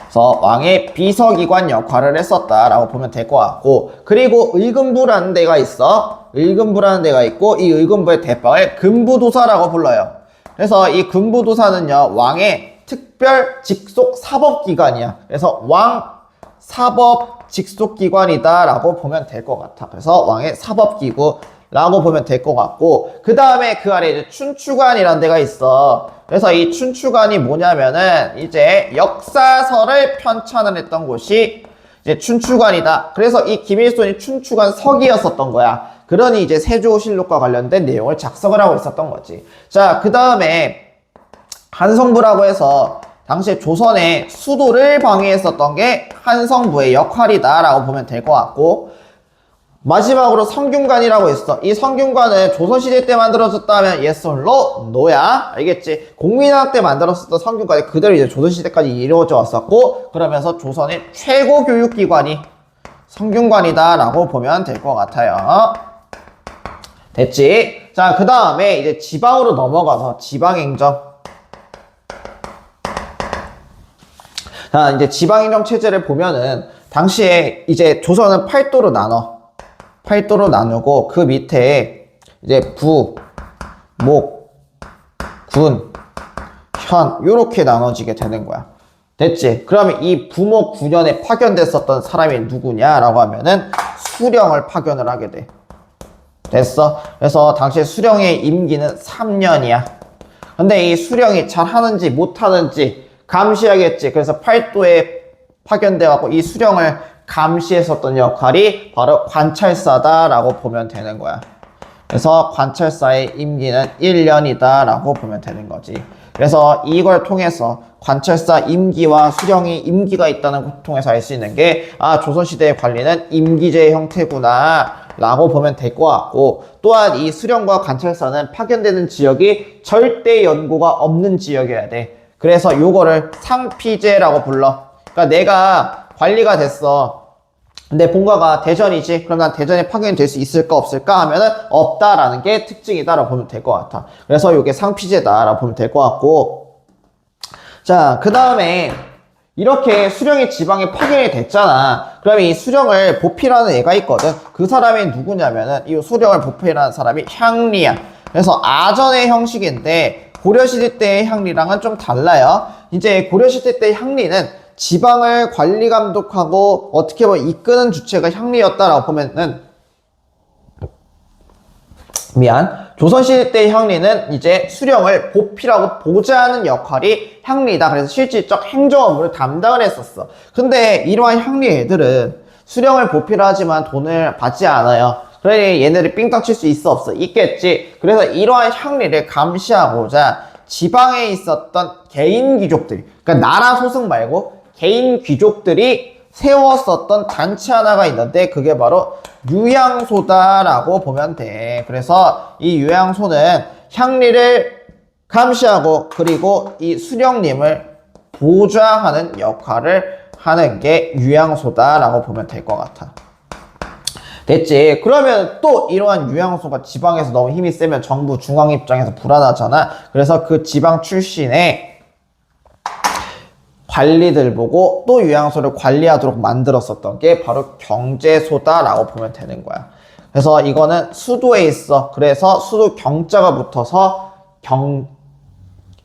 그래서 왕의 비서기관 역할을 했었다라고 보면 될 것 같고, 그리고 의금부라는 데가 있어. 의금부라는 데가 있고, 이 의금부의 대빵을 금부도사라고 불러요. 그래서 이 금부도사는요, 왕의 특별 직속 사법기관이야. 그래서 왕 사법 직속기관이다 라고 보면 될 것 같아. 그래서 왕의 사법기구라고 보면 될 것 같고, 그 다음에 그 아래 이제 춘추관이라는 데가 있어. 그래서 이 춘추관이 뭐냐면은 이제 역사서를 편찬을 했던 곳이 이제 춘추관이다. 그래서 이 김일손이 춘추관 서기였었던 거야. 그러니 이제 세조실록과 관련된 내용을 작성을 하고 있었던 거지. 자, 그 다음에 한성부라고 해서 당시에 조선의 수도를 방해했었던 게 한성부의 역할이다 라고 보면 될 것 같고, 마지막으로 성균관이라고 있어. 이 성균관은 조선시대 때 만들어졌다면 yes or no? no야. 알겠지? 공민왕 때 만들었었던 성균관이 그대로 이제 조선시대까지 이루어져 왔었고, 그러면서 조선의 최고 교육기관이 성균관이다 라고 보면 될 것 같아요. 됐지? 자, 그 다음에 이제 지방으로 넘어가서 지방행정. 자, 이제 지방행정 체제를 보면은 당시에 이제 조선은 8도로 나누고 그 밑에 이제 부, 목, 군, 현 요렇게 나눠지게 되는 거야. 됐지? 그러면 이 부목 9년에 파견됐었던 사람이 누구냐라고 하면은 수령을 파견을 하게 돼. 됐어? 그래서 당시에 수령의 임기는 3년이야. 근데 이 수령이 잘하는지 못하는지 감시하겠지. 그래서 8도에 파견돼갖고 이 수령을 감시했었던 역할이 바로 관찰사다라고 보면 되는 거야. 그래서 관찰사의 임기는 1년이다 라고 보면 되는 거지. 그래서 이걸 통해서 관찰사 임기와 수령의 임기가 있다는 걸 통해서 알 수 있는 게, 아, 조선시대의 관리는 임기제 형태구나 라고 보면 될 것 같고, 또한 이 수령과 관찰사는 파견되는 지역이 절대 연고가 없는 지역이어야 돼. 그래서 요거를 상피제라고 불러. 그러니까 내가 관리가 됐어. 근데 본가가 대전이지. 그럼 난 대전에 파견이 될 수 있을까 없을까 하면은 없다라는 게 특징이다라고 보면 될 것 같아. 그래서 요게 상피제다라고 보면 될 것 같고, 자, 그 다음에 이렇게 수령이 지방에 파견이 됐잖아. 그러면 이 수령을 보필하는 애가 있거든. 그 사람이 누구냐면은 이 수령을 보필하는 사람이 향리야. 그래서 아전의 형식인데 고려시대 때의 향리랑은 좀 달라요. 이제 고려시대 때의 향리는 지방을 관리 감독하고 어떻게 보면 이끄는 주체가 향리였다라고 보면은, 조선시대 때 향리는 이제 수령을 보필하고 보좌하는 역할이 향리다. 그래서 실질적 행정 업무를 담당을 했었어. 근데 이러한 향리 애들은 수령을 보필하지만 돈을 받지 않아요. 그러니 얘네들 삥땅 칠 수 있어 없어? 있겠지. 그래서 이러한 향리를 감시하고자 지방에 있었던 개인 귀족들, 그러니까 나라 소승 말고 개인 귀족들이 세웠었던 단체 하나가 있는데 그게 바로 유양소다라고 보면 돼. 그래서 이 유양소는 향리를 감시하고 그리고 이 수령님을 보좌하는 역할을 하는 게 유양소다라고 보면 될 것 같아. 됐지? 그러면 또 이러한 유양소가 지방에서 너무 힘이 세면 정부 중앙 입장에서 불안하잖아. 그래서 그 지방 출신의 관리들 보고 또 유양소를 관리하도록 만들었었던 게 바로 경제소다라고 보면 되는 거야. 그래서 이거는 수도에 있어. 그래서 수도 경자가 붙어서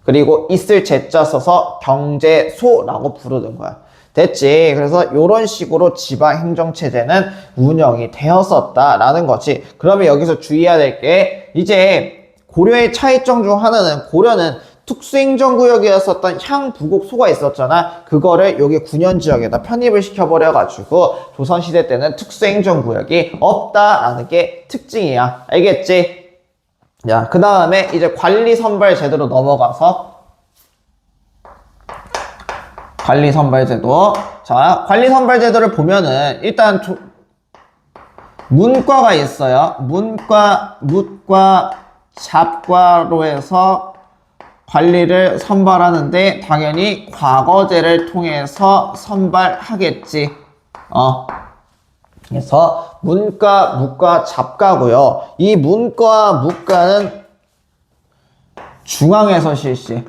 그리고 있을 제자 써서 경제소라고 부르는 거야. 됐지? 그래서 이런 식으로 지방 행정체제는 운영이 되었었다라는 거지. 그러면 여기서 주의해야 될 게 이제 고려의 차이점 중 하나는 고려는 특수행정구역이었었던 향부곡소가 있었잖아. 그거를 여기 군현지역에다 편입을 시켜버려가지고 조선시대 때는 특수행정구역이 없다라는 게 특징이야. 알겠지? 자, 그 다음에 이제 관리선발 제도로 넘어가서 관리선발제도. 자, 관리선발제도를 보면은 일단 문과가 있어요. 문과, 묻과, 잡과로 해서 관리를 선발하는데 당연히 과거제를 통해서 선발하겠지. 그래서 문과, 묻과, 잡과고요. 이 문과, 묻과는 중앙에서 실시.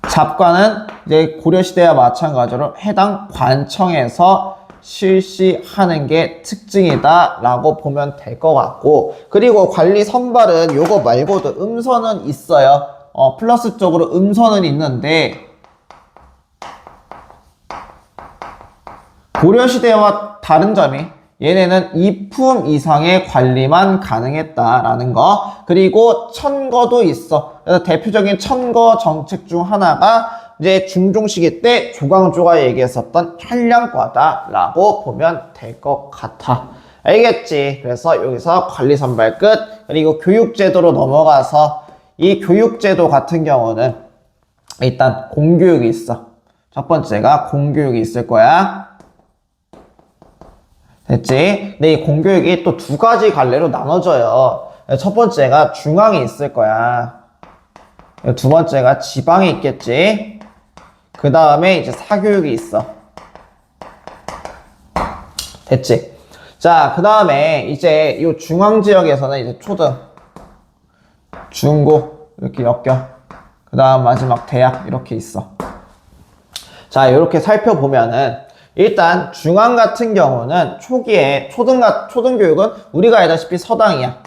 잡과는 이제 고려시대와 마찬가지로 해당 관청에서 실시하는 게 특징이다 라고 보면 될 것 같고, 그리고 관리 선발은 요거 말고도 음선은 있어요. 플러스 쪽으로 음선은 있는데 고려시대와 다른 점이 얘네는 2품 이상의 관리만 가능했다라는 거. 그리고 천거도 있어. 그래서 대표적인 천거 정책 중 하나가 이제 중종시기 때 조광조가 얘기했었던 현량과다라고 보면 될 것 같아. 알겠지? 그래서 여기서 관리선발 끝. 그리고 교육제도로 넘어가서 이 교육제도 같은 경우는 일단 공교육이 있어. 첫 번째가 공교육이 있을 거야. 됐지? 근데 이 공교육이 또 두 가지 갈래로 나눠져요. 첫 번째가 중앙에 있을 거야. 두 번째가 지방에 있겠지? 그 다음에 이제 사교육이 있어. 됐지? 자, 그 다음에 이제 이 중앙 지역에서는 이제 초등, 중고, 이렇게 엮여. 그 다음 마지막 대학, 이렇게 있어. 자, 이렇게 살펴보면은 일단 중앙 같은 경우는 초기에 초등교육은 우리가 알다시피 서당이야.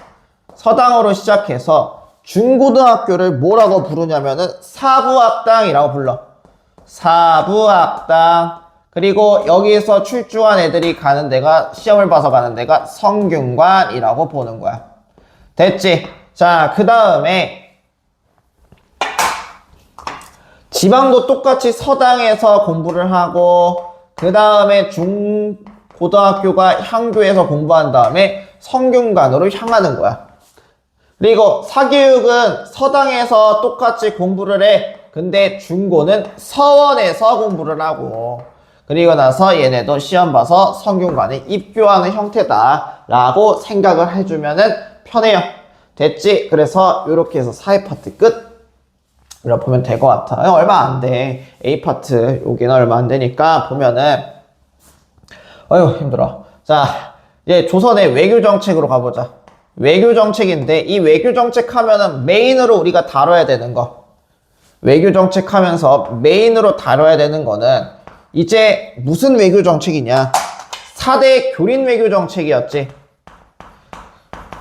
서당으로 시작해서 중고등학교를 뭐라고 부르냐면은 사부학당이라고 불러. 사부학당. 그리고 여기서 출중한 애들이 가는 데가, 시험을 봐서 가는 데가 성균관이라고 보는 거야. 됐지? 자, 그 다음에 지방도 똑같이 서당에서 공부를 하고, 그 다음에 고등학교가 향교에서 공부한 다음에 성균관으로 향하는 거야. 그리고 사교육은 서당에서 똑같이 공부를 해. 근데 중고는 서원에서 공부를 하고, 그리고 나서 얘네도 시험 봐서 성균관에 입교하는 형태다 라고 생각을 해주면은 편해요. 됐지? 그래서 이렇게 해서 사회 파트 끝. 이렇게 보면 될 것 같아. 얼마 안 돼. A파트 여기는 얼마 안 되니까 보면은 어휴 힘들어. 자, 이제 조선의 외교정책으로 가보자. 외교정책인데 이 외교정책 하면은 메인으로 우리가 다뤄야 되는 거, 외교정책 하면서 메인으로 다뤄야 되는 거는 이제 무슨 외교정책이냐, 4대 교린 외교정책이었지.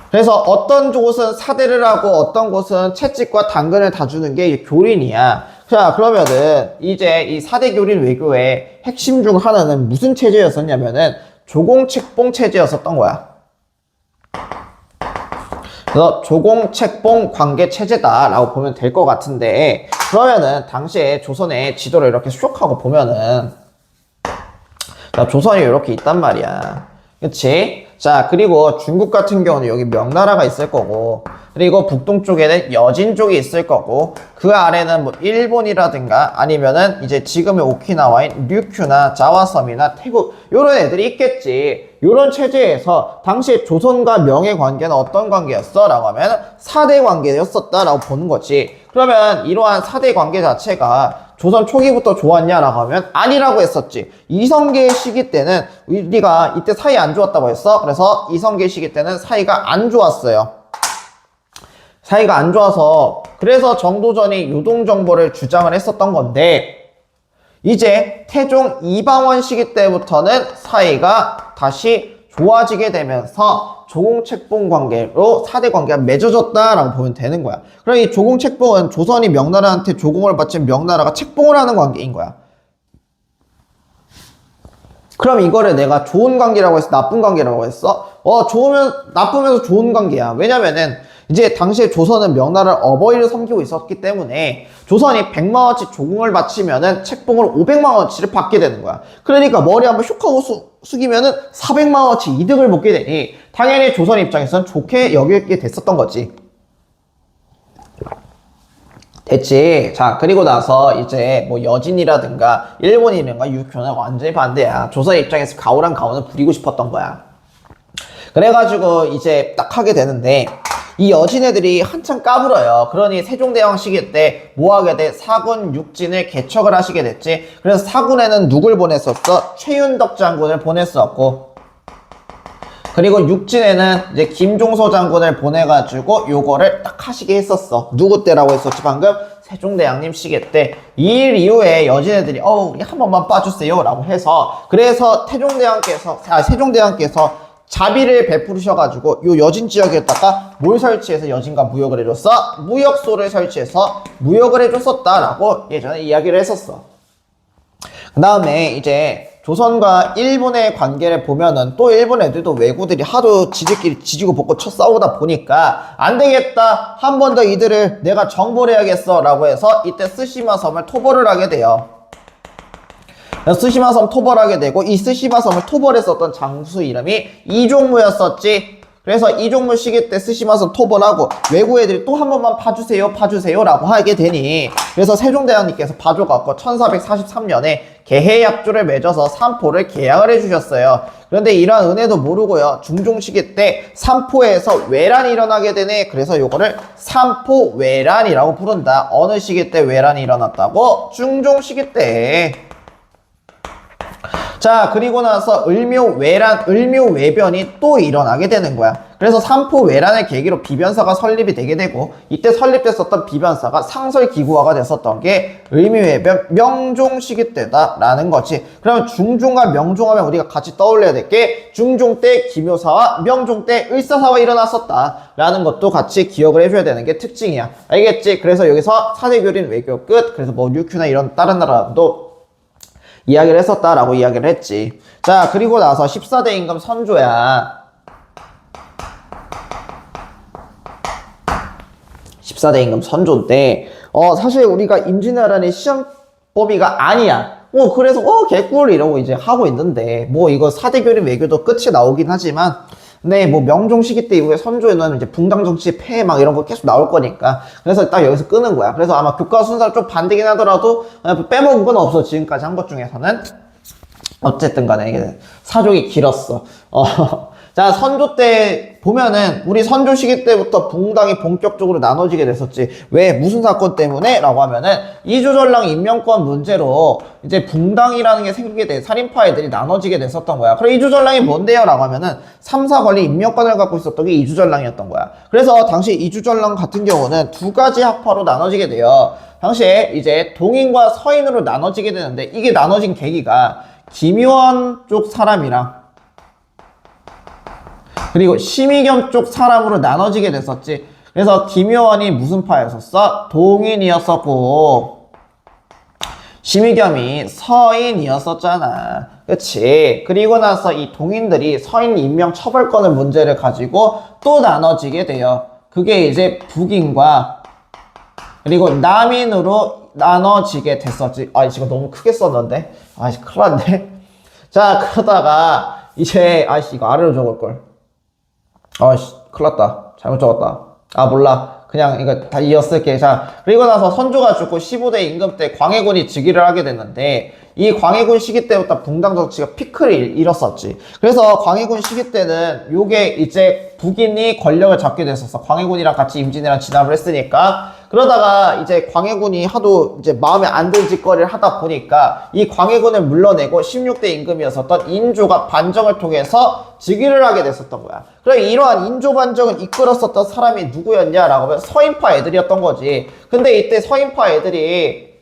그래서 어떤 곳은 사대를 하고 어떤 곳은 채찍과 당근을 다 주는 게 교린이야. 자, 그러면은 이제 이 4대 교린 외교의 핵심 중 하나는 무슨 체제였었냐면은 조공책봉 체제였었던 거야. 그래서 조공책봉 관계 체제다라고 보면 될 것 같은데, 그러면은 당시에 조선의 지도를 이렇게 슉 하고 보면은 자, 조선이 이렇게 있단 말이야. 그치? 자, 그리고 중국 같은 경우는 여기 명나라가 있을 거고, 그리고 북동쪽에는 여진 쪽이 있을 거고, 그 아래는 뭐 일본이라든가 아니면은 이제 지금의 오키나와인 류큐나 자와섬이나 태국 요런 애들이 있겠지. 요런 체제에서 당시 조선과 명의 관계는 어떤 관계였어? 라고 하면 4대 관계였었다라고 보는 거지. 그러면 이러한 4대 관계 자체가 조선 초기부터 좋았냐라고 하면 아니라고 했었지. 이성계 시기 때는 우리가 이때 사이 안 좋았다고 했어. 그래서 이성계 시기 때는 사이가 안 좋았어요. 사이가 안 좋아서 그래서 정도전이 요동정보를 주장을 했었던 건데, 이제 태종 이방원 시기 때부터는 사이가 다시 좋아지게 되면서 조공책봉 관계로 4대 관계가 맺어졌다라고 보면 되는 거야. 그럼 이 조공책봉은 조선이 명나라한테 조공을 바친 명나라가 책봉을 하는 관계인 거야. 그럼 이거를 내가 좋은 관계라고 했어? 나쁜 관계라고 했어? 나쁘면서 좋은 관계야. 왜냐면은 이제 당시에 조선은 명나라를 어버이를 섬기고 있었기 때문에 조선이 100만원치 조공을 바치면은 책봉을 500만원치를 받게 되는 거야. 그러니까 머리 한번 슉 하고 숙이면은 400만원치 이득을 보게 되니 당연히 조선 입장에서는 좋게 여기게 됐었던 거지. 됐지. 자, 그리고 나서 이제 뭐 여진이라든가 일본이라든가 유교는 완전히 반대야. 조선 입장에서 가오랑 가오는 부리고 싶었던 거야. 그래가지고 이제 딱 하게 되는데, 이 여진 애들이 한참 까불어요. 그러니 세종대왕 시기 때 뭐하게 돼? 사군 육진을 개척을 하시게 됐지. 그래서 사군에는 누굴 보냈었어? 최윤덕 장군을 보냈었고, 그리고 육진에는 이제 김종서 장군을 보내가지고 요거를 딱 하시게 했었어. 누구 때라고 했었지 방금? 세종대왕님 시기 때. 이 일 이후에 여진애들이 우리 한 번만 봐주세요 라고 해서, 그래서 세종대왕께서 자비를 베푸셔가지고 요 여진 지역에다가 뭘 설치해서 여진과 무역을 해줬어? 무역소를 설치해서 무역을 해줬었다라고 예전에 이야기를 했었어. 그 다음에 이제 조선과 일본의 관계를 보면은 또 일본 애들도 왜구들이 하도 지들끼리 지지고 볶고 쳐 싸우다 보니까 안 되겠다, 한 번 더 이들을 내가 정벌 해야겠어 라고 해서 이때 스시마 섬을 토벌을 하게 돼요. 스시마 섬 토벌하게 되고, 이 스시마 섬을 토벌했었던 장수 이름이 이종무였었지. 그래서 이종무 시기 때 스시마 섬 토벌하고 외국 애들이 또 한 번만 봐주세요 라고 하게 되니, 그래서 세종대왕님께서 봐줘갖고 1443년에 개해약조를 맺어서 삼포를 개양을 해주셨어요. 그런데 이러한 은혜도 모르고요, 중종 시기 때 삼포에서 외란이 일어나게 되네. 그래서 요거를 삼포외란이라고 부른다. 어느 시기 때 외란이 일어났다고? 중종 시기 때. 자, 그리고 나서 을묘외변이 또 일어나게 되는 거야. 그래서 삼포외란을 계기로 비변사가 설립이 되게 되고, 이때 설립됐었던 비변사가 상설기구화가 됐었던 게 을묘외변 명종 시기 때다라는 거지. 그러면 중종과 명종하면 우리가 같이 떠올려야 될 게, 중종 때 기묘사와 명종 때 을사사가 일어났었다라는 것도 같이 기억을 해줘야 되는 게 특징이야. 알겠지? 그래서 여기서 사대교린 외교 끝. 그래서 뭐 류큐나 이런 다른 나라도 이야기를 했었다라고 이야기를 했지. 자, 그리고 나서 14대 임금 선조야. 14대 임금 선조인데, 사실 우리가 임진왜란의 시험 범위가 아니야. 그래서 개꿀 이러고 이제 하고 있는데, 뭐 이거 사대교린 외교도 끝이 나오긴 하지만, 네, 뭐 명종 시기 때 이후에 선조에는 이제 붕당 정치 폐해 막 이런 거 계속 나올 거니까, 그래서 딱 여기서 끄는 거야. 그래서 아마 교과 순서를 좀 반대긴 하더라도 빼먹은 건 없어. 지금까지 한 것 중에서는. 어쨌든 간에 이게 사족이 길었어. 자, 선조 때 보면은 우리 선조 시기 때부터 붕당이 본격적으로 나눠지게 됐었지. 왜? 무슨 사건 때문에? 라고 하면은 이주전랑 임명권 문제로 이제 붕당이라는 게 생기게 돼. 살인파 애들이 나눠지게 됐었던 거야. 그럼 이주전랑이 뭔데요? 라고 하면은 3사 관리 임명권을 갖고 있었던 게 이주전랑이었던 거야. 그래서 당시 이주전랑 같은 경우는 두 가지 학파로 나눠지게 돼요. 당시에 이제 동인과 서인으로 나눠지게 되는데, 이게 나눠진 계기가 김요한 쪽 사람이랑 그리고 심의겸 쪽 사람으로 나눠지게 됐었지. 그래서 김요한이 무슨 파였었어? 동인이었었고, 심의겸이 서인이었었잖아. 그치? 그리고 나서 이 동인들이 서인 임명 처벌권을 문제를 가지고 또 나눠지게 돼요. 그게 이제 북인과 그리고 남인으로 나눠지게 됐었지. 아, 이거 너무 크게 썼는데. 아이씨, 큰일 났네. 자, 그러다가 이제 아이씨, 이거 아래로 적을걸. 아이씨, 큰일 났다. 잘못 적었다. 아, 몰라. 그냥 이거 다 이었을게. 자, 그리고 나서 선조가 죽고 15대 임금 때 광해군이 즉위를 하게 됐는데, 이 광해군 시기 때부터 붕당 정치가 피크를 잃었었지. 그래서 광해군 시기 때는 요게 이제 북인이 권력을 잡게 됐었어. 광해군이랑 같이 임진왜란 진압을 했으니까. 그러다가 이제 광해군이 하도 이제 마음에 안 든 짓거리를 하다 보니까 이 광해군을 물러내고 16대 임금이었었던 인조가 반정을 통해서 즉위를 하게 됐었던 거야. 그럼 이러한 인조 반정을 이끌었었던 사람이 누구였냐라고 하면 서인파 애들이었던 거지. 근데 이때 서인파 애들이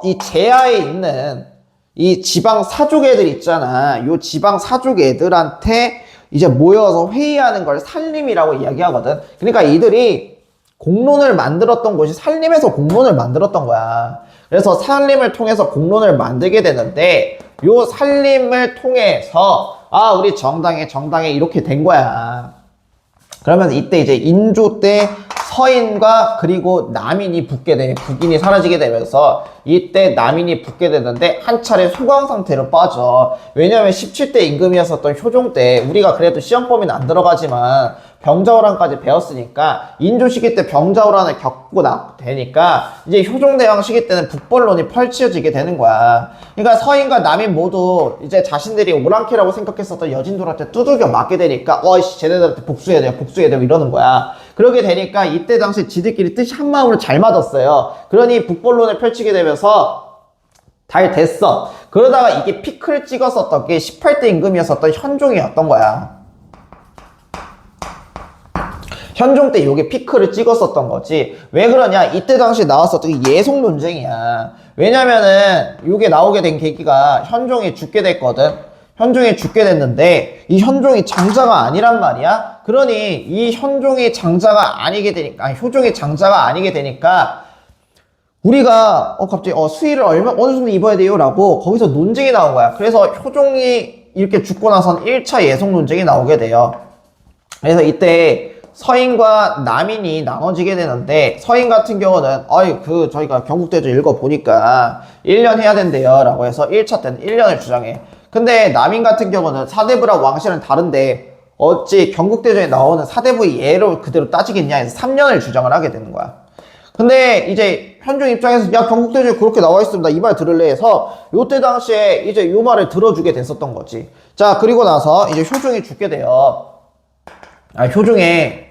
이 제하에 있는 이 지방 사족 애들 있잖아. 요 지방 사족 애들한테 이제 모여서 회의하는 걸 산림이라고 이야기하거든. 그러니까 이들이 공론을 만들었던 곳이 산림에서 공론을 만들었던 거야. 그래서 산림을 통해서 공론을 만들게 되는데 요 산림을 통해서 우리 정당에 이렇게 된 거야. 그러면 이때 이제 인조 때 서인과 그리고 남인이 붙게 돼. 북인이 사라지게 되면서 이때 남인이 붙게 되는데 한 차례 소강 상태로 빠져. 왜냐면 17대 임금이었었던 효종 때 우리가 그래도 시험 범위는 안 들어가지만 병자호란까지 배웠으니까 인조 시기 때 병자호란을 겪고 되니까 이제 효종대왕 시기 때는 북벌론이 펼쳐지게 되는 거야. 그러니까 서인과 남인 모두 이제 자신들이 오랑캐라고 생각했었던 여진들한테 두들겨 맞게 되니까 쟤네들한테 복수해야 돼요 이러는 거야. 그러게 되니까 이때 당시 지들끼리 뜻이 한마음으로 잘 맞았어요. 그러니 북벌론을 펼치게 되면서 잘 됐어. 그러다가 이게 피크를 찍었었던 게 18대 임금이었었던 현종이었던 거야. 현종 때 요게 피크를 찍었었던 거지. 왜 그러냐? 이때 당시 나왔었던 게 예속 논쟁이야. 왜냐면은 요게 나오게 된 계기가 현종이 죽게 됐거든. 현종이 죽게 됐는데 이 현종이 장자가 아니란 말이야. 그러니 이 현종이 장자가 아니게 되니까 효종이 장자가 아니게 되니까 우리가 갑자기 수의를 어느 정도 입어야 돼요? 라고 거기서 논쟁이 나온 거야. 그래서 효종이 이렇게 죽고 나선 1차 예속 논쟁이 나오게 돼요. 그래서 이때 서인과 남인이 나눠지게 되는데 서인 같은 경우는 저희가 경국대조 읽어보니까 1년 해야 된대요 라고 해서 1차 때는 1년을 주장해. 근데 남인 같은 경우는 사대부랑 왕실은 다른데 어찌 경국대조에 나오는 사대부의 예로 그대로 따지겠냐 해서 3년을 주장을 하게 되는 거야. 근데 이제 현종 입장에서 야 경국대조에 그렇게 나와 있습니다 이 말 들을래 해서 요때 당시에 이제 요 말을 들어주게 됐었던 거지. 자, 그리고 나서 이제 효종이 죽게 돼요. 효종의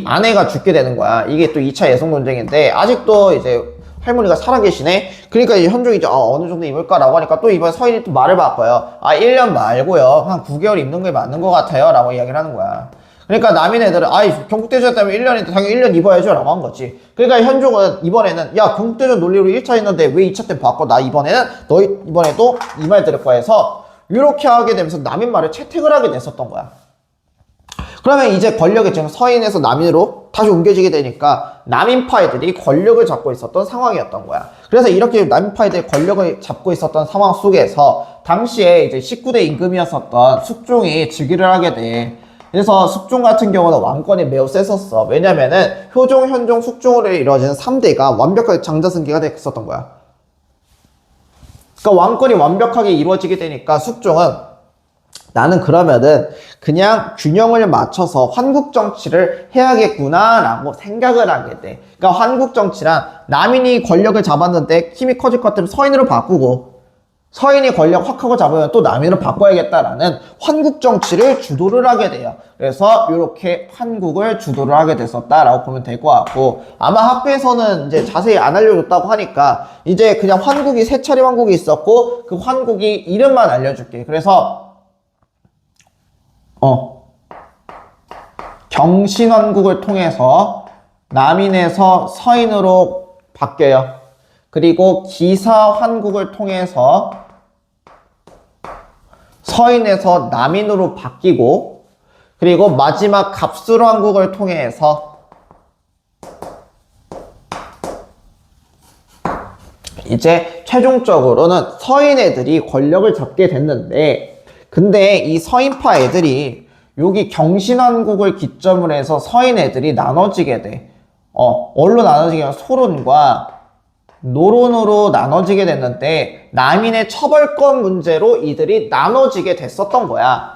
아내가 죽게 되는 거야. 이게 또 2차 예속 논쟁인데 아직도 이제 할머니가 살아계시네. 그러니까 이제 현종이 이제 어느 정도 입을까라고 하니까 또 이번에 서인이 또 말을 바꿔요. 1년 말고요 한 9개월 입는 게 맞는 것 같아요 라고 이야기를 하는 거야. 그러니까 남인 애들은 경국대전 때문에 1년인데 당연히 1년 입어야죠 라고 한 거지. 그러니까 현종은 이번에는 야 경국대전 논리로 1차 했는데 왜 2차 때 바꿔? 나 이번에는 너 이번에도 이 말 들을 거야 해서 이렇게 하게 되면서 남인 말을 채택을 하게 됐었던 거야. 그러면 이제 권력이 지금 서인에서 남인으로 다시 옮겨지게 되니까 남인파 애들이 권력을 잡고 있었던 상황이었던 거야. 그래서 이렇게 남인파 애들이 권력을 잡고 있었던 상황 속에서 당시에 이제 19대 임금이었었던 숙종이 즉위를 하게 돼. 그래서 숙종 같은 경우는 왕권이 매우 셌었어. 왜냐면은 효종, 현종, 숙종으로 이루어지는 3대가 완벽하게 장자승계가 됐었던 거야. 그러니까 왕권이 완벽하게 이루어지게 되니까 숙종은 나는 그러면은 그냥 균형을 맞춰서 환국정치를 해야겠구나 라고 생각을 하게 돼. 그러니까 환국정치란 남인이 권력을 잡았는데 힘이 커질 것 같으면 서인으로 바꾸고 서인이 권력 확 하고 잡으면 또 남인으로 바꿔야겠다라는 환국정치를 주도를 하게 돼요. 그래서 이렇게 환국을 주도를 하게 됐었다라고 보면 될 것 같고 아마 학교에서는 이제 자세히 안 알려줬다고 하니까 이제 그냥 환국이 세 차례 환국이 있었고 그 환국이 이름만 알려줄게. 그래서 경신원국을 통해서 남인에서 서인으로 바뀌어요. 그리고 기사환국을 통해서 서인에서 남인으로 바뀌고 그리고 마지막 갑술환국을 통해서 이제 최종적으로는 서인 애들이 권력을 잡게 됐는데 근데 이 서인파 애들이 여기 경신왕국을 기점으로 해서 서인 애들이 나눠지게 돼. 뭘로 나눠지게 하면 소론과 노론으로 나눠지게 됐는데 남인의 처벌권 문제로 이들이 나눠지게 됐었던 거야.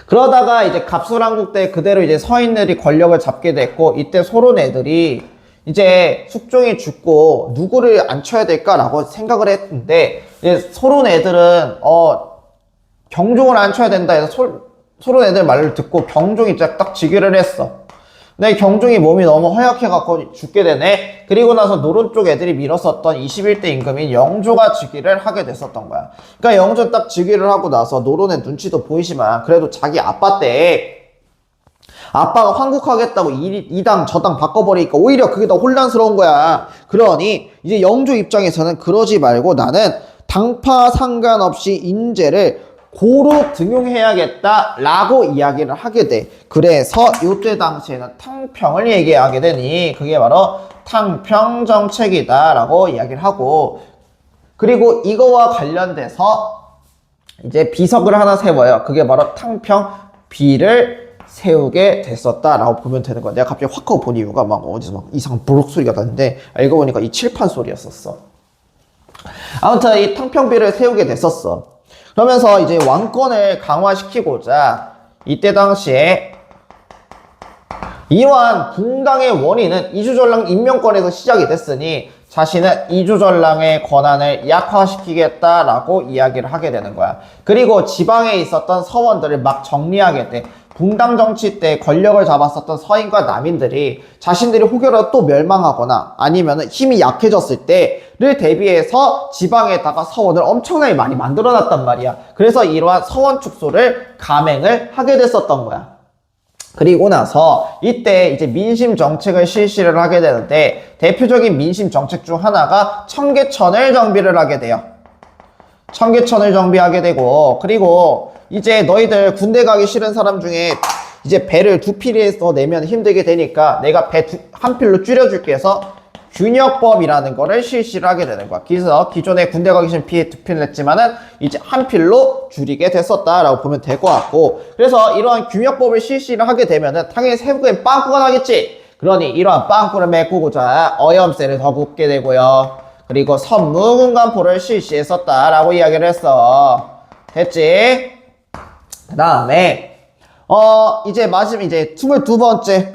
그러다가 이제 갑술왕국 때 그대로 이제 서인들이 권력을 잡게 됐고, 이때 소론 애들이 이제 숙종이 죽고 누구를 앉혀야 될까라고 생각을 했는데, 이제 소론 애들은 경종을 앉혀야 된다 해서 소론 애들 말을 듣고 경종이 딱 즉위를 했어. 근데 경종이 몸이 너무 허약해갖고 죽게 되네. 그리고 나서 노론 쪽 애들이 밀었었던 21대 임금인 영조가 즉위를 하게 됐었던 거야. 그러니까 영조 딱 즉위를 하고 나서 노론의 눈치도 보이지만 그래도 자기 아빠 때 아빠가 황국하겠다고 이 당 저 당 바꿔버리니까 오히려 그게 더 혼란스러운 거야. 그러니 이제 영조 입장에서는 그러지 말고 나는 당파 상관없이 인재를 고루 등용해야겠다라고 이야기를 하게 돼. 그래서 이때 당시에는 탕평을 얘기하게 되니 그게 바로 탕평정책이다라고 이야기를 하고, 그리고 이거와 관련돼서 이제 비석을 하나 세워요. 그게 바로 탕평비를 세우게 됐었다라고 보면 되는 거야. 내가 갑자기 확 하고 본 이유가 막 어디서 막 이상한 부록 소리가 나는데 알고 보니까 이 칠판 소리였었어. 아무튼 이 탕평비를 세우게 됐었어. 그러면서 이제 왕권을 강화시키고자 이때 당시에 이러한 붕당의 원인은 이주전랑 임명권에서 시작이 됐으니 자신은 이주전랑의 권한을 약화시키겠다라고 이야기를 하게 되는 거야. 그리고 지방에 있었던 서원들을 막 정리하게 돼. 붕당 정치 때 권력을 잡았었던 서인과 남인들이 자신들이 혹여라도 또 멸망하거나 아니면 힘이 약해졌을 때를 대비해서 지방에다가 서원을 엄청나게 많이 만들어 놨단 말이야. 그래서 이러한 서원 축소를 감행을 하게 됐었던 거야. 그리고 나서 이때 이제 민심 정책을 실시를 하게 되는데 대표적인 민심 정책 중 하나가 청계천을 정비를 하게 돼요. 청계천을 정비하게 되고, 그리고 이제 너희들 군대 가기 싫은 사람 중에 이제 배를 두 필에서 내면 힘들게 되니까 내가 배 한 필로 줄여줄게 해서 균역법이라는 거를 실시를 하게 되는 거야. 그래서 기존에 군대 가기 싫은 피에 두 필을 냈지만은 이제 한 필로 줄이게 됐었다라고 보면 될 것 같고, 그래서 이러한 균역법을 실시를 하게 되면은 당연히 세부에 빵꾸가 나겠지. 그러니 이러한 빵꾸를 메꾸고자 어염세를 더 굽게 되고요. 그리고 선무군관포를 실시했었다라고 이야기를 했어. 됐지? 그 다음에 이제 마지막 이제 22번째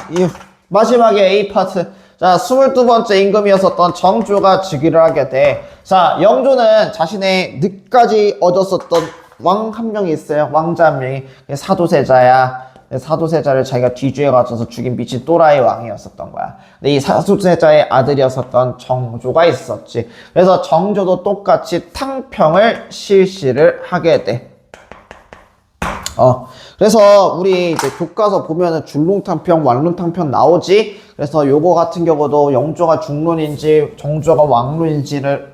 마지막에 A 파트. 자, 22번째 임금이었었던 정조가 즉위를 하게 돼. 자, 영조는 자신의 늦까지 얻었었던 왕 한 명이 있어요. 왕자 한 명이. 사도세자야. 사도세자를 자기가 뒤주에 갇혀서 죽인 미친 또라이 왕이었었던 거야. 근데 이 사도세자의 아들이었었던 정조가 있었지. 그래서 정조도 똑같이 탕평을 실시를 하게 돼. 그래서 우리 이제 교과서 보면은 중론탕평, 완론탕평 나오지? 그래서 요거 같은 경우도 영조가 중론인지 정조가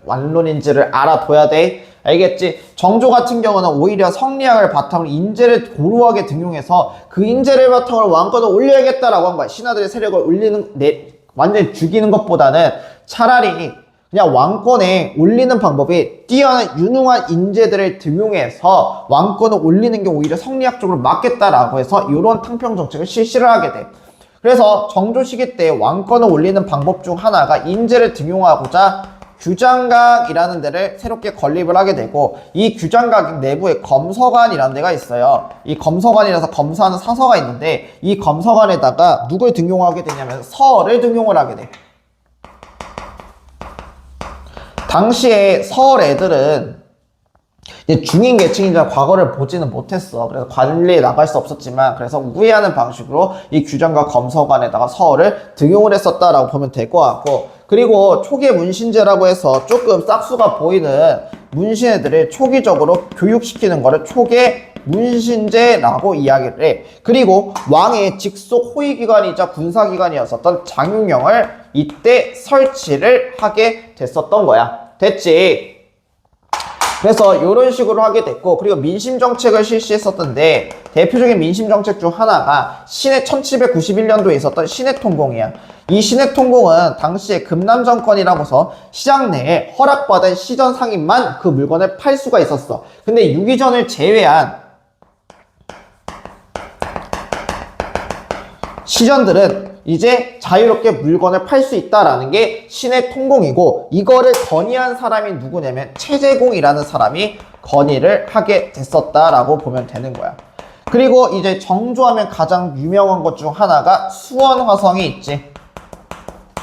완론인지를 알아둬야 돼. 알겠지? 정조 같은 경우는 오히려 성리학을 바탕으로 인재를 고루하게 등용해서 그 인재를 바탕으로 왕권을 올려야겠다라고 한 거야. 신하들의 세력을 완전히 죽이는 것보다는 차라리 그냥 왕권에 올리는 방법이 뛰어난 유능한 인재들을 등용해서 왕권을 올리는 게 오히려 성리학적으로 맞겠다라고 해서 이런 탕평 정책을 실시를 하게 돼. 그래서 정조 시기 때 왕권을 올리는 방법 중 하나가 인재를 등용하고자 규장각이라는 데를 새롭게 건립을 하게 되고, 이 규장각 내부에 검서관이라는 데가 있어요. 이 검서관이라서 검사하는 사서가 있는데 이 검서관에다가 누굴 등용하게 되냐면 서를 등용을 하게 돼. 당시에 서울 애들은 이제 중인 계층이자 과거를 보지는 못했어. 그래서 관리에 나갈 수 없었지만, 그래서 우회하는 방식으로 이 규장과 검서관에다가 서울을 등용을 했었다라고 보면 될 것 같고, 그리고 초기 문신제라고 해서 조금 싹수가 보이는 문신애들을 초기적으로 교육시키는 거를 초기 문신제라고 이야기를 해. 그리고 왕의 직속 호위기관이자 군사기관이었었던 장윤경을 이때 설치를 하게 됐었던 거야. 됐지? 그래서 이런 식으로 하게 됐고, 그리고 민심정책을 실시했었던데 대표적인 민심정책 중 하나가 신해 1791년도에 있었던 신해통공이야. 이 신해통공은 당시에 금남정권이라고서 시장 내에 허락받은 시전 상인만 그 물건을 팔 수가 있었어. 근데 유기전을 제외한 시전들은 이제 자유롭게 물건을 팔 수 있다라는 게 신의 통공이고, 이거를 건의한 사람이 누구냐면 채제공이라는 사람이 건의를 하게 됐었다라고 보면 되는 거야. 그리고 이제 정조하면 가장 유명한 것 중 하나가 수원화성이 있지.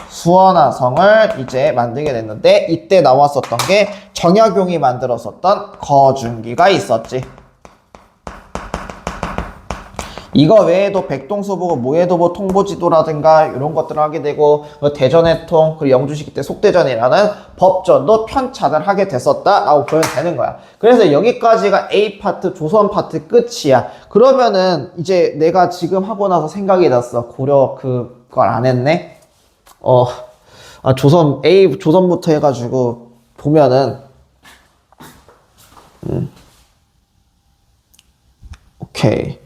수원화성을 이제 만들게 됐는데, 이때 나왔었던 게 정약용이 만들었었던 거중기가 있었지. 이거 외에도 백동수보, 모해도보 통보지도라든가 이런 것들을 하게 되고, 대전해통, 그리고 영주시기 때 속대전이라는 법전도 편찬을 하게 됐었다라고 보면 되는 거야. 그래서 여기까지가 A 파트, 조선 파트 끝이야. 그러면은 이제 내가 지금 하고 나서 생각이 났어. 고려 그걸 안 했네? 조선, A, 조선부터 해가지고 보면은, 오케이.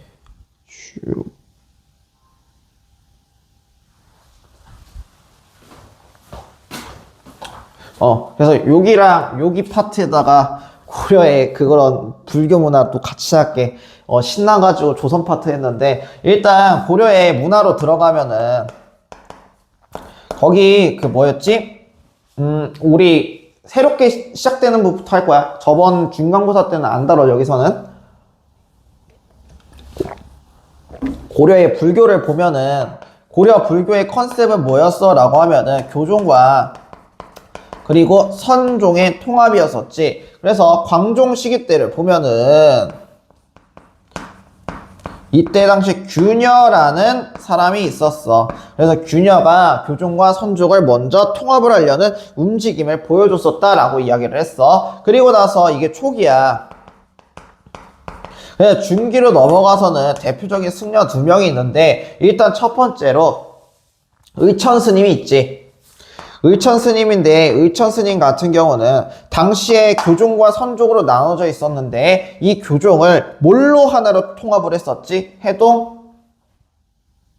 그래서 여기랑 여기 파트에다가 고려의 그런 불교 문화 또 같이 할게. 신나가지고 조선 파트 했는데, 일단 고려의 문화로 들어가면은, 거기 그 뭐였지? 우리 새롭게 시작되는 부분부터 할 거야. 저번 중간고사 때는 안 다뤄, 여기서는. 고려의 불교를 보면은, 고려 불교의 컨셉은 뭐였어? 라고 하면은 교종과 그리고 선종의 통합이었었지. 그래서 광종 시기 때를 보면은 이때 당시 균여라는 사람이 있었어. 그래서 균여가 교종과 선종을 먼저 통합을 하려는 움직임을 보여줬었다라고 이야기를 했어. 그리고 나서 이게 초기야. 그래서 중기로 넘어가서는 대표적인 승려 2명이 있는데, 일단 첫 번째로 의천 스님이 있지. 의천 스님인데, 의천 스님 같은 경우는 당시에 교종과 선종으로 나눠져 있었는데, 이 교종을 뭘로 하나로 통합을 했었지? 해동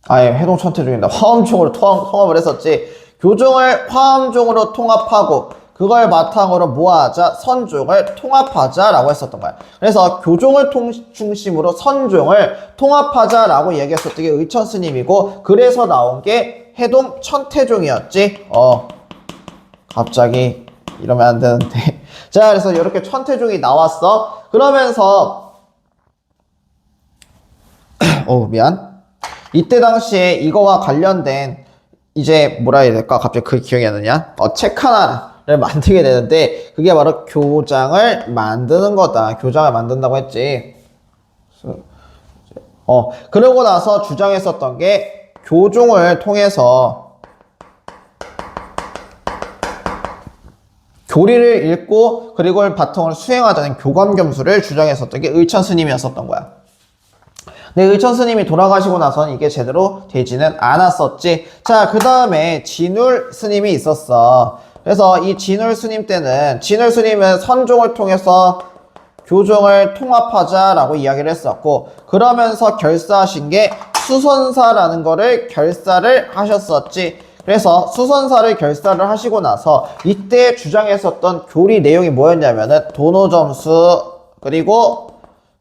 천태종입니다. 화엄종으로 통합을 했었지. 교종을 화엄종으로 통합하고, 그걸 바탕으로 뭐하자? 선종을 통합하자라고 했었던 거야. 그래서 교종을 중심으로 선종을 통합하자라고 얘기했었던 게 의천 스님이고, 그래서 나온 게 해동 천태종이었지. 갑자기 이러면 안 되는데. 자, 그래서 이렇게 천태종이 나왔어. 그러면서 미안. 이때 당시에 이거와 관련된 이제 뭐라 해야 될까? 갑자기 그 기억이 안 나냐? 책 하나를 만들게 되는데, 그게 바로 교장을 만드는 거다. 교장을 만든다고 했지. 그러고 나서 주장했었던 게 교종을 통해서 교리를 읽고 그리고 바탕을 수행하자는 교감겸수를 주장했었던 게 의천 스님이었었던 거야. 근데 의천 스님이 돌아가시고 나서는 이게 제대로 되지는 않았었지. 자, 그 다음에 진울 스님이 있었어. 그래서 이 진울 스님 때는, 진울 스님은 선종을 통해서 교종을 통합하자라고 이야기를 했었고, 그러면서 결사하신 게 수선사라는 거를 결사를 하셨었지. 그래서 수선사를 결사를 하시고 나서 이때 주장했었던 교리 내용이 뭐였냐면은 도노점수 그리고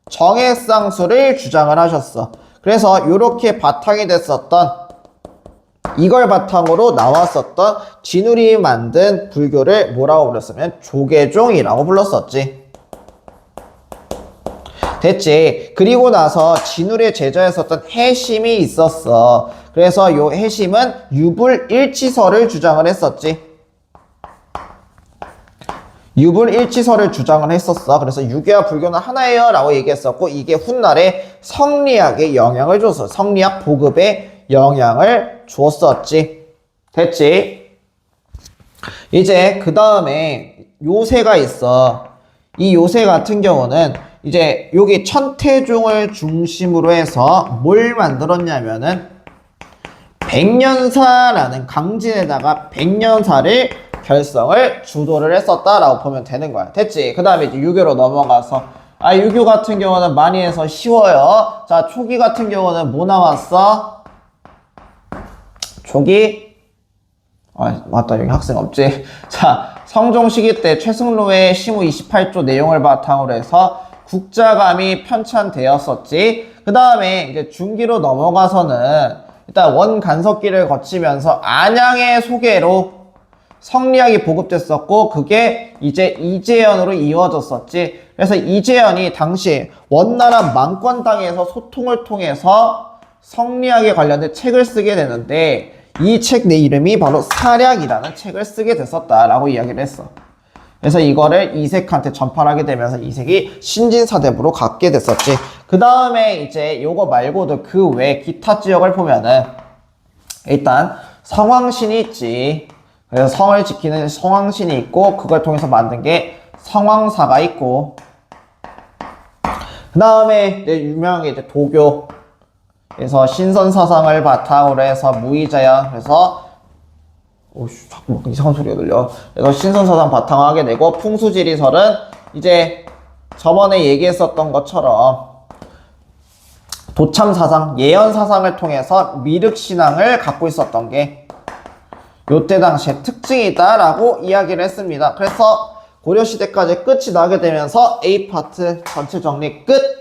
정해쌍수를 주장을 하셨어. 그래서 이렇게 바탕이 됐었던, 이걸 바탕으로 나왔었던 진울이 만든 불교를 뭐라고 불렀으면 조계종이라고 불렀었지. 됐지. 그리고 나서 진울의 제자였었던 해심이 있었어. 그래서 요 해심은 유불일치설을 주장을 했었지. 유불일치설을 주장을 했었어. 그래서 유교와 불교는 하나예요 라고 얘기했었고, 이게 훗날에 성리학에 영향을 줬어. 성리학 보급에 영향을 줬었지. 됐지. 이제 그 다음에 요새가 있어. 이 요새 같은 경우는 이제 여기 천태종을 중심으로 해서 뭘 만들었냐면은 백년사라는, 강진에다가 백년사를 결성을 주도를 했었다라고 보면 되는 거야. 됐지? 그 다음에 이제 유교로 넘어가서, 유교 같은 경우는 많이 해서 쉬워요. 자, 초기 같은 경우는 뭐 나왔어? 초기? 맞다, 여기 학생 없지? 자, 성종 시기 때 최승로의 시무 28조 내용을 바탕으로 해서 국자감이 편찬되었었지. 그 다음에 이제 중기로 넘어가서는 일단 원간섭기를 거치면서 안양의 소개로 성리학이 보급됐었고 그게 이제 이재현으로 이어졌었지. 그래서 이재현이 당시 원나라 망권당에서 소통을 통해서 성리학에 관련된 책을 쓰게 되는데 이 책 내 이름이 바로 사략이라는 책을 쓰게 됐었다라고 이야기를 했어. 그래서 이거를 이색한테 전파하게 되면서 이색이 신진사대부로 갖게 됐었지. 그 다음에 이제 요거 말고도 그 외 기타 지역을 보면은 일단 성왕신이 있지. 그래서 성을 지키는 성왕신이 있고 그걸 통해서 만든 게 성왕사가 있고 그 다음에 이제 유명한 게 이제 도교. 그래서 신선사상을 바탕으로 해서 무의자양. 그래서 오씨 자꾸 막 이상한 소리가 들려. 그래서 신선사상 바탕을 하게 되고 풍수지리설은 이제 저번에 얘기했었던 것처럼 도참사상, 예언사상을 통해서 미륵신앙을 갖고 있었던 게 요때 당시의 특징이다라고 이야기를 했습니다. 그래서 고려시대까지 끝이 나게 되면서 A파트 전체 정리 끝!